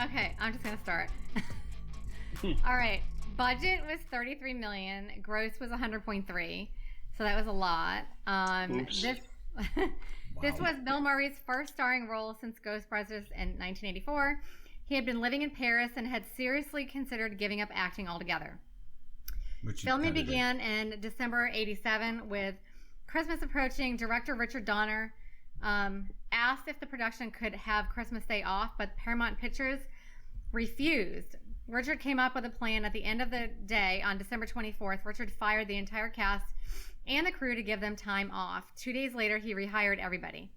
Okay, I'm just gonna start. All right, budget was $33 million. Gross was 100.3, so that was a lot. Oops. This was Bill Murray's first starring role since Ghostbusters in 1984. He had been living in Paris and had seriously considered giving up acting altogether. Filming began in December '87 with Christmas approaching. Director Richard Donner asked if the production could have Christmas Day off, but Paramount Pictures refused. Richard came up with a plan. At the end of the day, on December 24th, Richard fired the entire cast and the crew to give them time off. 2 days later, he rehired everybody.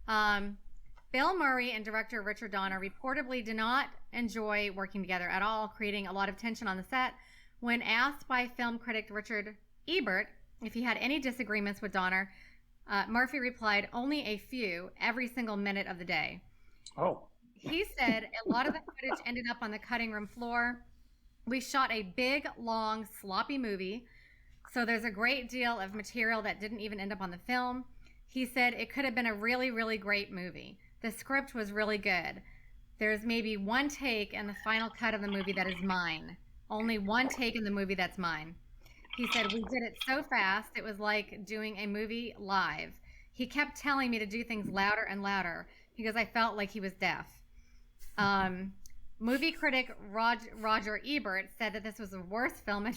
Bill Murray and director Richard Donner reportedly did not enjoy working together at all, creating a lot of tension on the set. When asked by film critic Richard Ebert if he had any disagreements with Donner, Murphy replied, "Only a few, every single minute of the day." Oh. He said a lot of the footage ended up on the cutting room floor. We shot a big, long, sloppy movie, so there's a great deal of material that didn't even end up on the film. He said it could have been a really, really great movie. The script was really good. There's maybe one take in the final cut of the movie that is mine. Only one take in the movie that's mine. He said, we did it so fast, it was like doing a movie live. He kept telling me to do things louder and louder because I felt like he was deaf. Movie critic Roger Ebert said that this was the worst film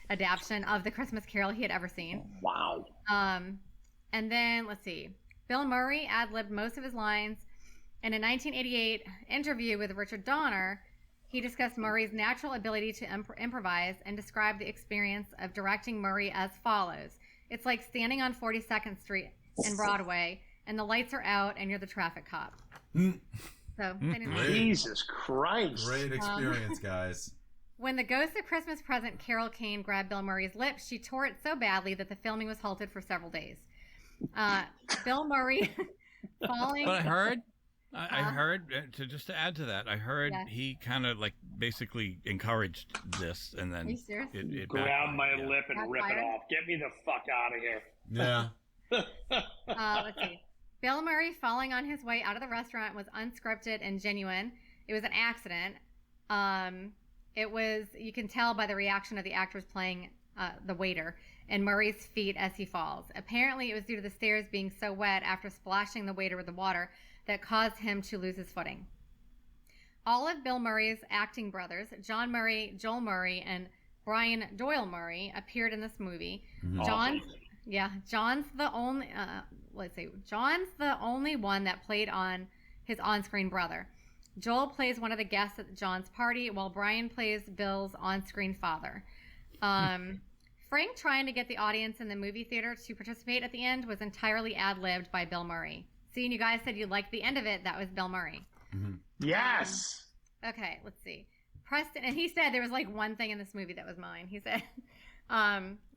adaptation of The Christmas Carol he had ever seen. Wow. And then, let's see. Bill Murray ad-libbed most of his lines. In a 1988 interview with Richard Donner, he discussed Murray's natural ability to improvise and described the experience of directing Murray as follows. It's like standing on 42nd Street in Broadway, and the lights are out, and you're the traffic cop. So, they didn't like it. Jesus Christ. Great experience, guys. When the Ghost of Christmas Present Carol Kane grabbed Bill Murray's lips, she tore it so badly that the filming was halted for several days. Bill Murray falling. But I heard, just to add to that, I heard he kind of like basically encouraged this, and then it grab my backfired, lip and rip it off. Get me the fuck out of here. Yeah. Let's see. Bill Murray falling on his way out of the restaurant was unscripted and genuine. It was an accident. It was, you can tell by the reaction of the actors playing the waiter and Murray's feet as he falls. Apparently, it was due to the stairs being so wet after splashing the waiter with the water that caused him to lose his footing. All of Bill Murray's acting brothers, John Murray, Joel Murray, and Brian Doyle Murray, appeared in this movie. John's the only. John's the only one that played on his on-screen brother. Joel plays one of the guests at John's party, while Brian plays Bill's on-screen father. Frank trying to get the audience in the movie theater to participate at the end was entirely ad-libbed by Bill Murray. Seeing you guys said you liked the end of it, that was Bill Murray. Yes. Okay, let's see. Preston, and he said there was like one thing in this movie that was mine. He said,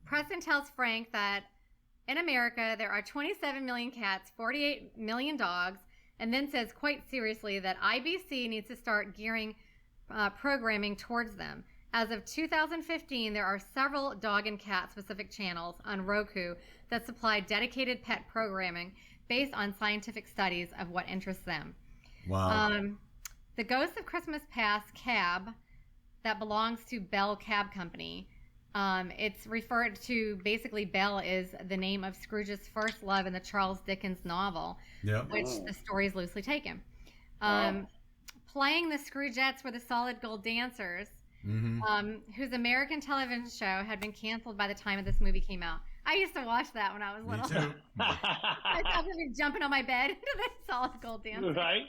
Preston tells Frank that in America, there are 27 million cats, 48 million dogs, and then says quite seriously that IBC needs to start gearing programming towards them. As of 2015, there are several dog and cat specific channels on Roku that supply dedicated pet programming based on scientific studies of what interests them. Wow. The Ghost of Christmas Past cab that belongs to Bell Cab Company It's referred to, basically, Belle is the name of Scrooge's first love in the Charles Dickens novel, which the story is loosely taken. Playing the Scroogettes were the Solid Gold Dancers, whose American television show had been canceled by the time of this movie came out. I used to watch that when I was little. Me too. I thought they were jumping on my bed to the Solid Gold Dancers. Right?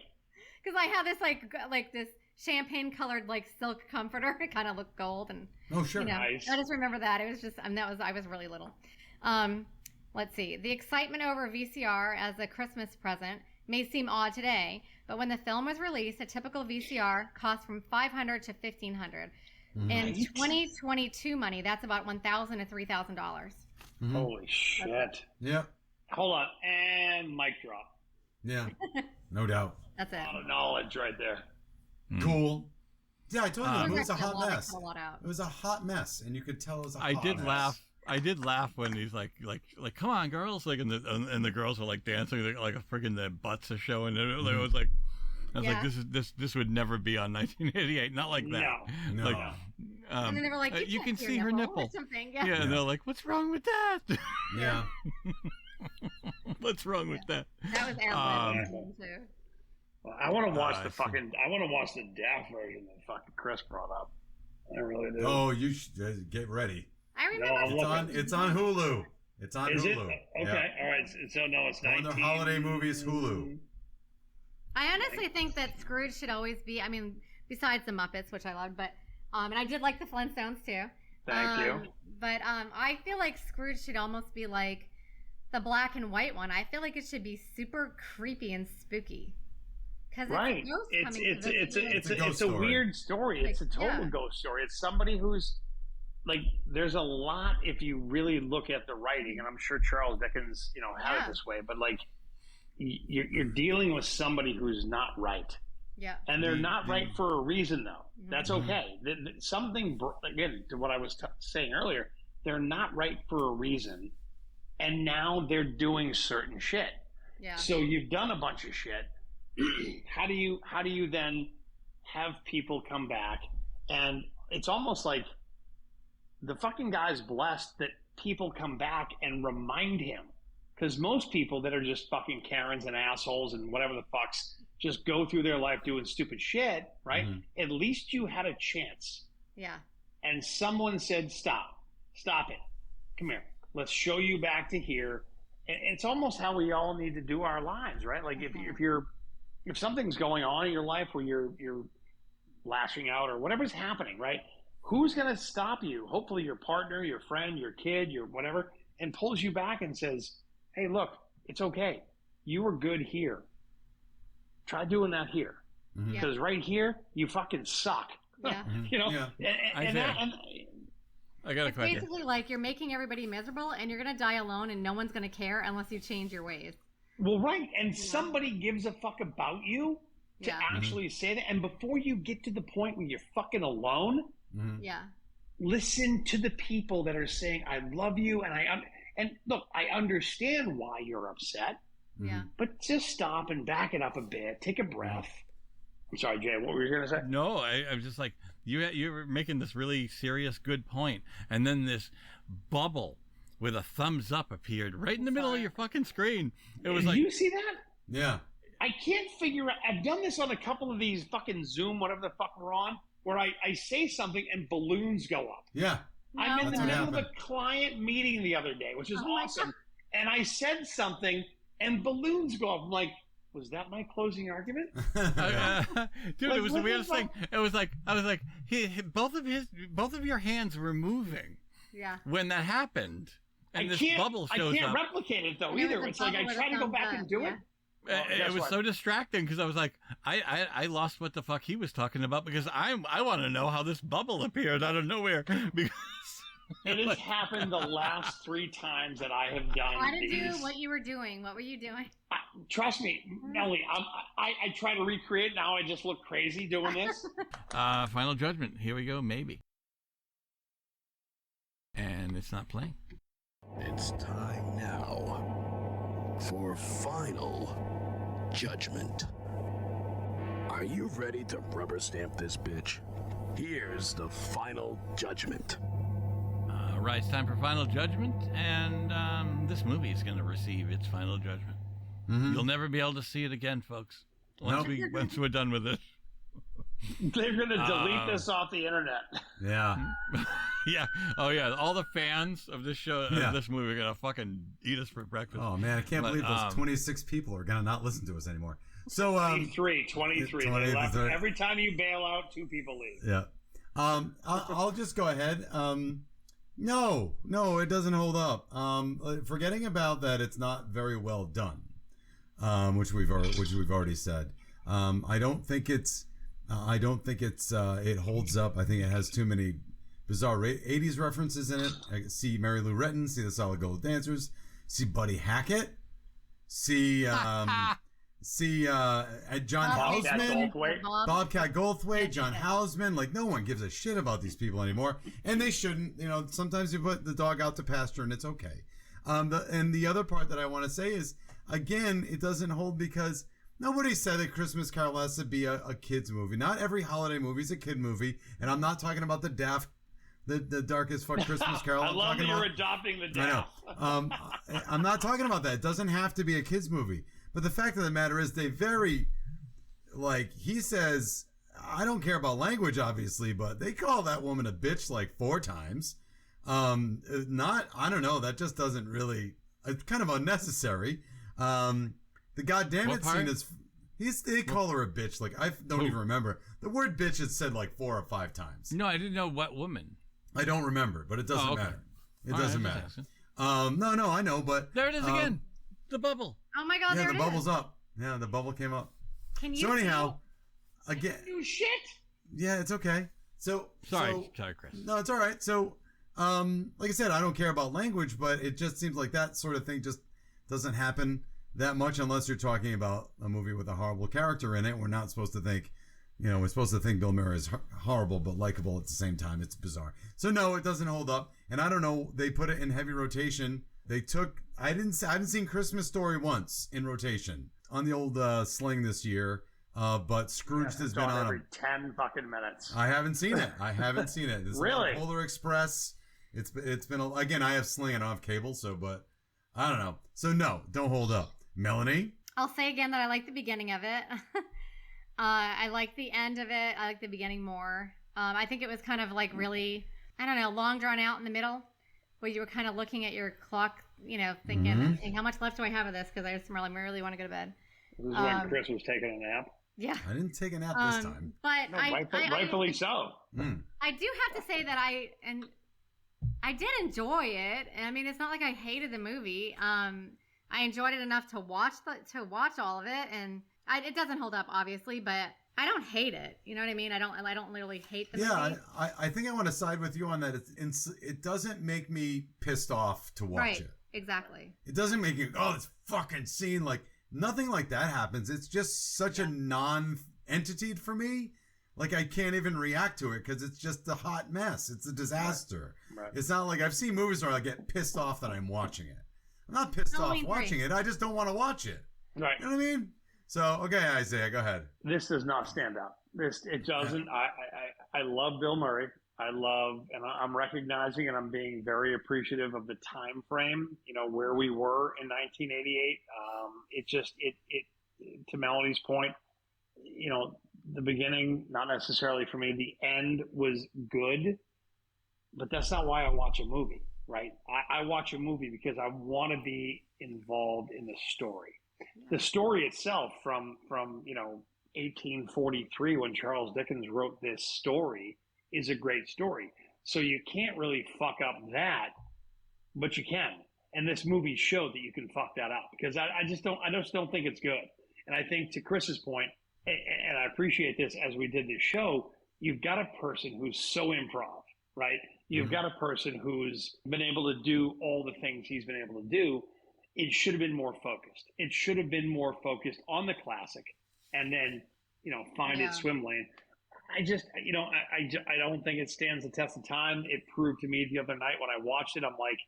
Because I had this like this champagne colored like silk comforter. It kind of looked gold, and Nice. I just remember that. It was just I was really little. Let's see. The excitement over VCR as a Christmas present may seem odd today, but when the film was released, a typical VCR cost from $500 to $1,500. In 2022 money, that's about $1,000 to $3,000. Holy shit. Yeah. Hold on. And mic drop. Yeah. No doubt. That's it. A lot of knowledge right there. Cool. Yeah, I told you, it was a hot They mess. cut a lot out. It was a hot mess, and you could tell it was a I hot did mess. laugh. I did laugh when he's like, come on, girls, like, and the girls are like dancing, like a friggin' their butts are showing. And it was like, I was like, this would never be on 1988, not like that. No. Like, And then they were like, you can see see her nipple. or something. Yeah. Yeah, and they're like, what's wrong with that? Yeah. What's wrong with that? That was ad-lib too. Well, I want to watch I want to watch the deaf version that fucking Chris brought up. I really do. Oh, you should get ready. I remember. It's on Hulu. It's on Is Hulu. it? Okay, Yeah. all right. So no, it's One of 19. their holiday movies, Hulu. I honestly think that Scrooge should always be. I mean, besides the Muppets, which I loved, but and I did like the Flintstones too. Thank you. But I feel like Scrooge should almost be like the black and white one. I feel like it should be super creepy and spooky. Right. It's a weird story. Like, it's a total ghost story. It's somebody who's like, there's a lot, if you really look at the writing, and I'm sure Charles Dickens, had it this way, but like, you're dealing with somebody who's not right. Yeah. And they're not right for a reason, though. That's okay. Something, again, to what I was saying earlier, they're not right for a reason, and now they're doing certain shit. Yeah. So you've done a bunch of shit. How do you then have people come back? And it's almost like the fucking guy's blessed that people come back and remind him, because most people that are just fucking Karens and assholes and whatever the fucks just go through their life doing stupid shit, right? At least you had a chance. Yeah. And someone said, stop it, come here, let's show you back to here. And it's almost how we all need to do our lives, right? Like if something's going on in your life where you're lashing out or whatever's happening, right? Who's going to stop you? Hopefully your partner, your friend, your kid, your whatever, and pulls you back and says, hey, look, it's okay. You were good here. Try doing that here. Because right here, you fucking suck. Yeah. I got a question. Basically like you're making everybody miserable and you're going to die alone and no one's going to care unless you change your ways. Well, right. And somebody gives a fuck about you to actually say that. And before you get to the point where you're fucking alone, listen to the people that are saying, I love you. And look, I understand why you're upset. Yeah. But just stop and back it up a bit. Take a breath. I'm sorry, Jay, what were you going to say? No, I'm just like, you were making this really serious, good point. And then this bubble with a thumbs up appeared right in the middle of your fucking screen. It was like, you see that? Yeah. I can't figure out. I've done this on a couple of these fucking Zoom, whatever the fuck we're on, where I say something and balloons go up. Yeah. I'm in the middle of a client meeting the other day, which is awesome. And I said something and balloons go up. I'm like, was that my closing argument? Dude, it was the weirdest thing. It was like, I was like, both of your hands were moving. Yeah. When that happened. And this bubble shows up. I can't replicate it though either. It's like I try to go back and do it. It was so distracting because I was like, I lost what the fuck he was talking about because I want to know how this bubble appeared out of nowhere because it has happened the last 3 times that I have done. Try to do what you were doing. What were you doing? Trust me, Nelly. I try to recreate. Now I just look crazy doing this. Final Judgment. Here we go. Maybe. And it's not playing. It's time now for Final Judgment. Are you ready to rubber stamp this bitch? Here's the Final Judgment. right, it's time for Final Judgment, and this movie is going to receive its Final Judgment. Mm-hmm. You'll never be able to see it again, folks. Once we're done with it. They're going to delete this off the internet. Yeah. Yeah. Oh, yeah. All the fans of this show, of this movie, are going to fucking eat us for breakfast. Oh, man. I can't believe those 26 people are going to not listen to us anymore. So, 23. They left. Every time you bail out, 2 people leave. Yeah. I'll just go ahead. No, it doesn't hold up. Forgetting about that, it's not very well done, which we've already said. I don't think it's it holds up. I think it has too many bizarre 80s references in it. I see Mary Lou Retton, see the Solid Gold Dancers, see Buddy Hackett, see John Houseman, Bobcat Goldthwait, John Houseman. Like, no one gives a shit about these people anymore, and they shouldn't. You know, sometimes you put the dog out to pasture, and it's okay. And the other part that I want to say is, again, it doesn't hold because nobody said that Christmas Carol has to be a kid's movie. Not every holiday movie is a kid movie, and I'm not talking about the darkest fuck Christmas Carol. I love that you're adopting the daft. I know. I'm not talking about that. It doesn't have to be a kid's movie. But the fact of the matter is, he says, I don't care about language, obviously, but they call that woman a bitch like 4 times. I don't know. That just doesn't really, it's kind of unnecessary. The goddamn it scene is, they call her a bitch. Like, I don't even remember. The word bitch is said like 4 or 5 times. No, I didn't know what woman. I don't remember, but it doesn't matter. It doesn't matter. No, I know, but. There it is again. The bubble. Oh my God, the bubble's up. Yeah, the bubble came up. Can you? So anyhow, again. You shit. Yeah, it's okay. So sorry, Chris. No, it's all right. So, like I said, I don't care about language, but it just seems like that sort of thing just doesn't happen that much unless you're talking about a movie with a horrible character in it. We're not supposed to think, we're supposed to think Bill Murray is horrible but likable at the same time. It's bizarre. So no, it doesn't hold up. And I don't know. They put it in heavy rotation. They took. I haven't seen Christmas Story once in rotation on the old Sling this year. But Scrooged has been on every 10 fucking minutes. I haven't seen it. This really? Is Polar Express. It's been again. I have Sling. I don't have cable. But I don't know. So no, don't hold up. Melanie? I'll say again that I like the beginning of it. I like the end of it. I like the beginning more. I think it was kind of like really, I don't know, long drawn out in the middle, where you were kind of looking at your clock, thinking, hey, how much left do I have of this? Because I just really want to go to bed. This is when Chris was taking a nap. Yeah. I didn't take a nap this time. But rightfully so. I do have to say that I did enjoy it. I mean, it's not like I hated the movie. I enjoyed it enough to watch all of it, and it doesn't hold up, obviously, but I don't hate it. You know what I mean? I don't literally hate the movie. Yeah, I think I want to side with you on that. It doesn't make me pissed off to watch it. Exactly. It doesn't make you this fucking scene, like nothing like that happens. It's just such a non-entity for me. Like, I can't even react to it because it's just a hot mess. It's a disaster. Right. It's not like I've seen movies where I get pissed off that I'm watching it. I'm not pissed off watching it. I just don't want to watch it. Right. You know what I mean? So, okay, Isaiah, go ahead. This does not stand out. It doesn't. I love Bill Murray. And I'm recognizing and I'm being very appreciative of the time frame, where we were in 1988. To Melanie's point, the beginning, not necessarily for me. The end was good, but that's not why I watch a movie, right? I watch a movie because I want to be involved in the story. The story itself from 1843, when Charles Dickens wrote this story, is a great story. So you can't really fuck up that, but you can. And this movie showed that you can fuck that up, because I just don't think it's good. And I think, to Chris's point, and I appreciate this as we did this show, you've got a person who's so improv, right? You've got a person who's been able to do all the things he's been able to do. It should have been more focused. It should have been more focused on the classic, and then, find its swim lane. I don't think it stands the test of time. It proved to me the other night when I watched it, I'm like,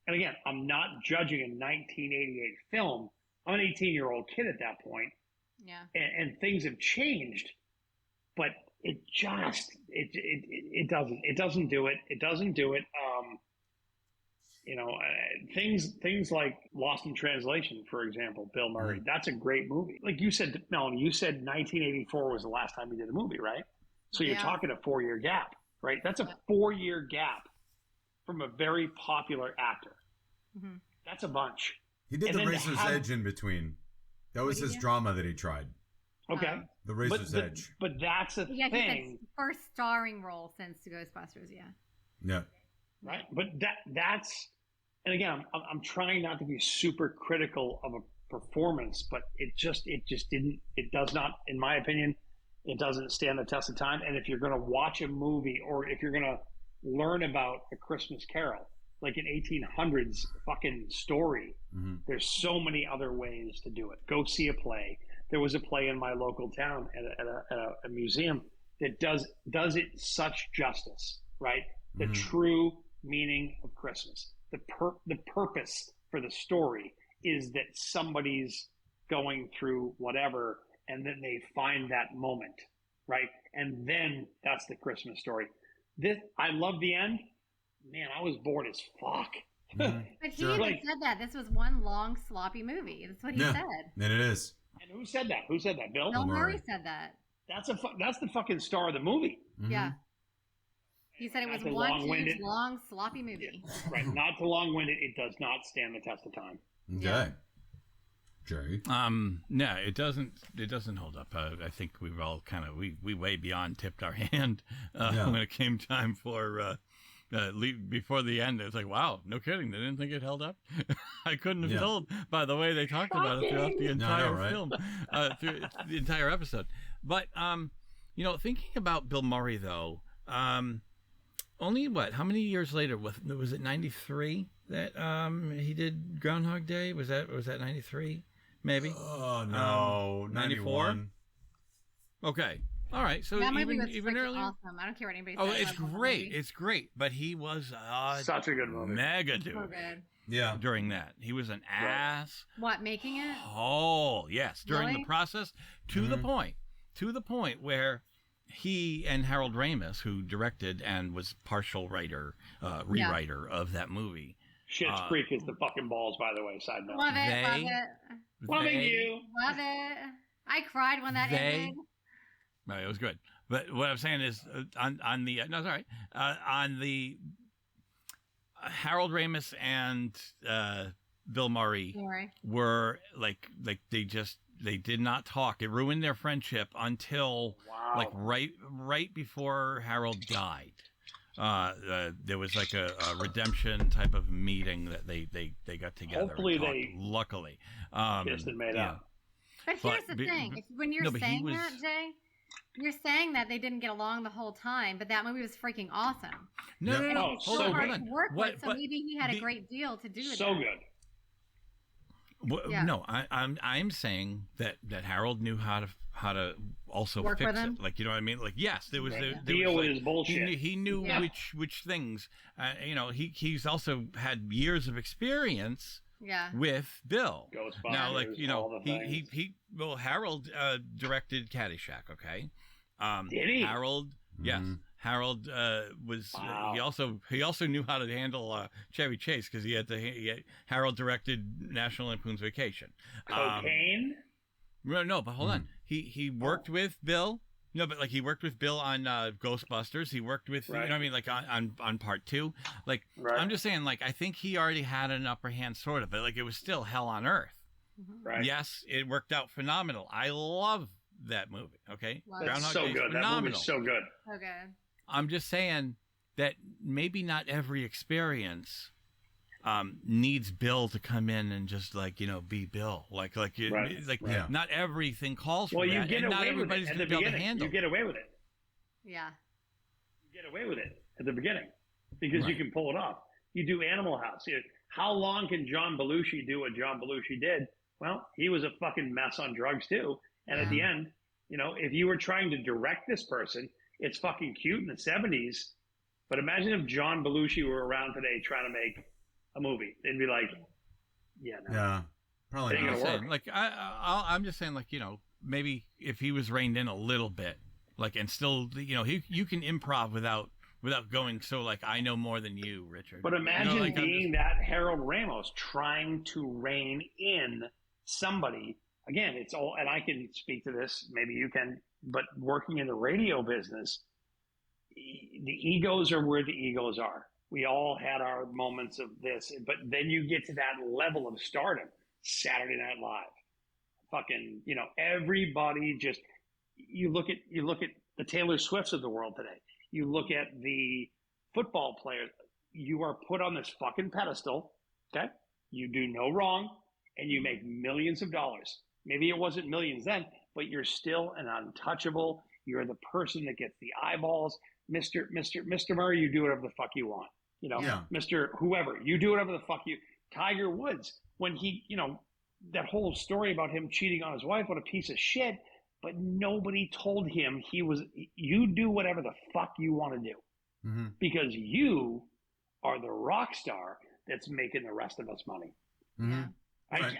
and again, I'm not judging a 1988 film. I'm an 18-year-old kid at that point. Yeah. And things have changed, but it doesn't do it. It doesn't do it. things like Lost in Translation, for example, Bill Murray. That's a great movie. Like you said, Melanie, you said 1984 was the last time he did a movie, right? So you're talking a 4-year gap, right? That's a 4-year gap from a very popular actor. Mm-hmm. That's a bunch. He did The Razor's Edge in between. That was his drama that he tried. Okay. The Razor's Edge. But that's a thing. First starring role since Ghostbusters, Yeah. Right. But that's, and again, I'm trying not to be super critical of a performance, but it just does not, in my opinion, it doesn't stand the test of time. And if you're going to watch a movie or if you're going to learn about A Christmas Carol, like an 1800s fucking story, there's so many other ways to do it. Go see a play. There was a play in my local town at a museum that does it such justice, right? The true meaning of Christmas. The purpose for the story is that somebody's going through whatever, and then they find that moment, right? And then that's the Christmas story. I love the end. Man, I was bored as fuck. But he even said that this was one long sloppy movie. That's what he said. And it is. And who said that? Who said that? Bill Murray said that. That's the fucking star of the movie. Yeah. He said it was one huge, long, sloppy movie. Yeah, right. Not too long-winded. It does not stand the test of time. Okay. Jerry? No, it doesn't hold up. I think we've all kind of, we way beyond tipped our hand when it came time for, before the end. It was like, wow, no kidding. They didn't think it held up. I couldn't have told by the way they talked about it throughout the entire film, through the entire episode. But, thinking about Bill Murray, though, only how many years later was it 93 that he did Groundhog Day? Was that 93 maybe? Oh no, 94. Okay. All right. So that movie was even earlier. Awesome. I don't care what anybody says. Oh, it's great. It's great. But he was such a good movie. Mega dude. So good. Yeah. During that, he was an ass. What, making it? Oh yes, during the process, to the point where he and Harold Ramis, who directed and was partial rewriter of that movie. Schitt's Creek is the fucking balls, by the way. Side note. Love it. Loving you. Love it. I cried when that ended. No, it was good. But what I'm saying is, on the Harold Ramis and Bill Murray were like they did not talk. It ruined their friendship until like right before Harold died. There was like a redemption type of meeting that they got together. Hopefully luckily kissed and made out. But here's the thing: when you're saying that, Jay, you're saying that they didn't get along the whole time, but that movie was freaking awesome. No, hold on. So maybe he had a great deal to do with it. So good. No, I'm saying that Harold knew how to also work fix it. Like, you know what I mean? Like, yes, there was deal with his bullshit. He knew which things. He's also had years of experience. With Bill. Now, like, Harold directed Caddyshack. Okay. Did he? Harold, yes. Harold was he also knew how to handle Chevy Chase because Harold directed National Lampoon's Vacation. Cocaine? No, but hold on. He worked with Bill. No, but like he worked with Bill on Ghostbusters. He worked with you know what I mean, like on part 2. Like I'm just saying, like I think he already had an upper hand, sort of, but like it was still hell on earth. Right. Yes, it worked out phenomenal. I love that movie. Okay, That's so good. Phenomenal. That movie's so good. Okay. I'm just saying that maybe not every experience needs Bill to come in and just be Bill. Not everything calls for that. You get and not away with everybody's it at going the to be able to beginning. handle. You get away with it. Yeah. You get away with it at the beginning because you can pull it off. You do Animal House. How long can John Belushi do what John Belushi did? Well, he was a fucking mess on drugs too. And at the end, if you were trying to direct this person, it's fucking cute in the 70s. But imagine if John Belushi were around today trying to make a movie. They'd be like, probably not. Not. Saying, like I'm just saying, like maybe if he was reined in a little bit, like and still you can improv without without going so like I know more than you, Richard. But imagine like, being that Harold Ramos trying to rein in somebody. Again, it's all, and I can speak to this, maybe you can, but working in the radio business, the egos are where the egos are. We all had our moments of this, but then you get to that level of stardom. Saturday Night Live, fucking, everybody just, you look at the Taylor Swifts of the world today. You look at the football players. You are put on this fucking pedestal. Okay, you do no wrong, and you make millions of dollars. Maybe it wasn't millions then, but you're still an untouchable. You're the person that gets the eyeballs. Mr. Murray, you do whatever the fuck you want. Mr. Whoever, you do whatever the fuck you. Tiger Woods, when he, that whole story about him cheating on his wife, what a piece of shit. But nobody told him you do whatever the fuck you want to do. Because you are the rock star that's making the rest of us money. Right.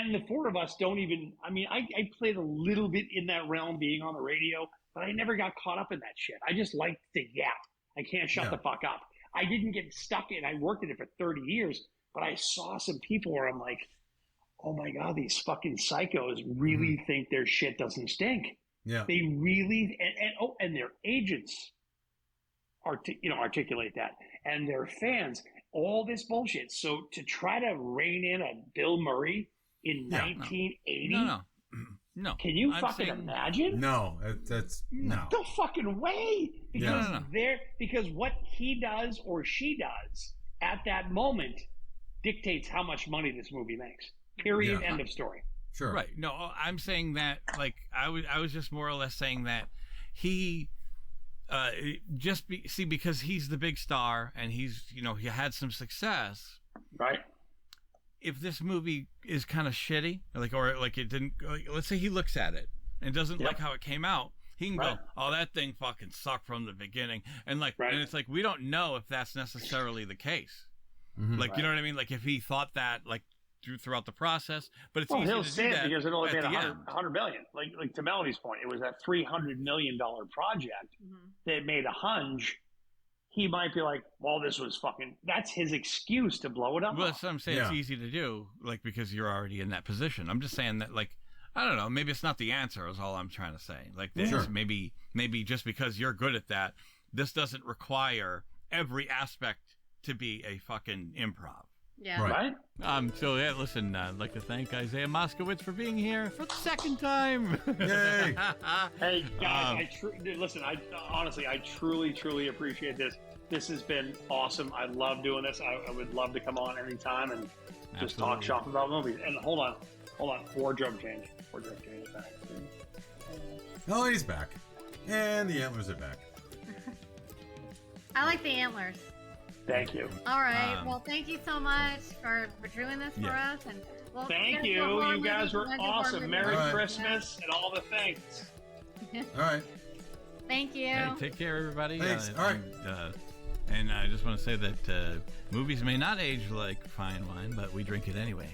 And the four of us don't even, I played a little bit in that realm being on the radio, but I never got caught up in that shit. I just liked to yap. I can't shut the fuck up. I didn't get stuck in, I worked in it for 30 years, but I saw some people where I'm like, oh my God, these fucking psychos really think their shit doesn't stink. Yeah. They really, and their agents articulate that, and their fans, all this bullshit. So to try to rein in a Bill Murray in 1980, no. Can you fucking imagine? No, that's no. No fucking way. Because what he does or she does at that moment dictates how much money this movie makes. Period. End of story. Sure. Right. No, I'm saying that, like, I was just more or less saying that he because he's the big star and he's, he had some success. Right. If this movie is kind of shitty, or it didn't, let's say he looks at it and doesn't like how it came out, he can go, oh, that thing fucking sucked from the beginning. And and it's like, we don't know if that's necessarily the case. Like, you know what I mean? Like, if he thought that, like, throughout the process, but it's easy he'll to say do it that because it only made $100 million. Like to Melody's point, it was that $300 million project that made a hunch. He might be like, well, this was fucking, that's his excuse to blow it up. Well, that's what I'm saying. It's easy to do, like, because you're already in that position. I'm just saying that, like, I don't know, maybe it's not the answer is all I'm trying to say. Like, maybe just because you're good at that, this doesn't require every aspect to be a fucking improv. Yeah. Right. So yeah, listen, I'd like to thank Isaiah Moskowitz for being here for the second time. Yay! Hey guys, I truly appreciate this. This has been awesome. I love doing this. I would love to come on anytime and just talk shop about movies. And hold on, wardrobe change. Back. Oh, he's back, and the antlers are back. I like the antlers. Thank you. All right. Well, thank you so much for doing this for us. And thank you. You guys were awesome. Merry Christmas and all the things. All right. Thank you. Hey, take care, everybody. Thanks. All right. And I just want to say that movies may not age like fine wine, but we drink it anyway.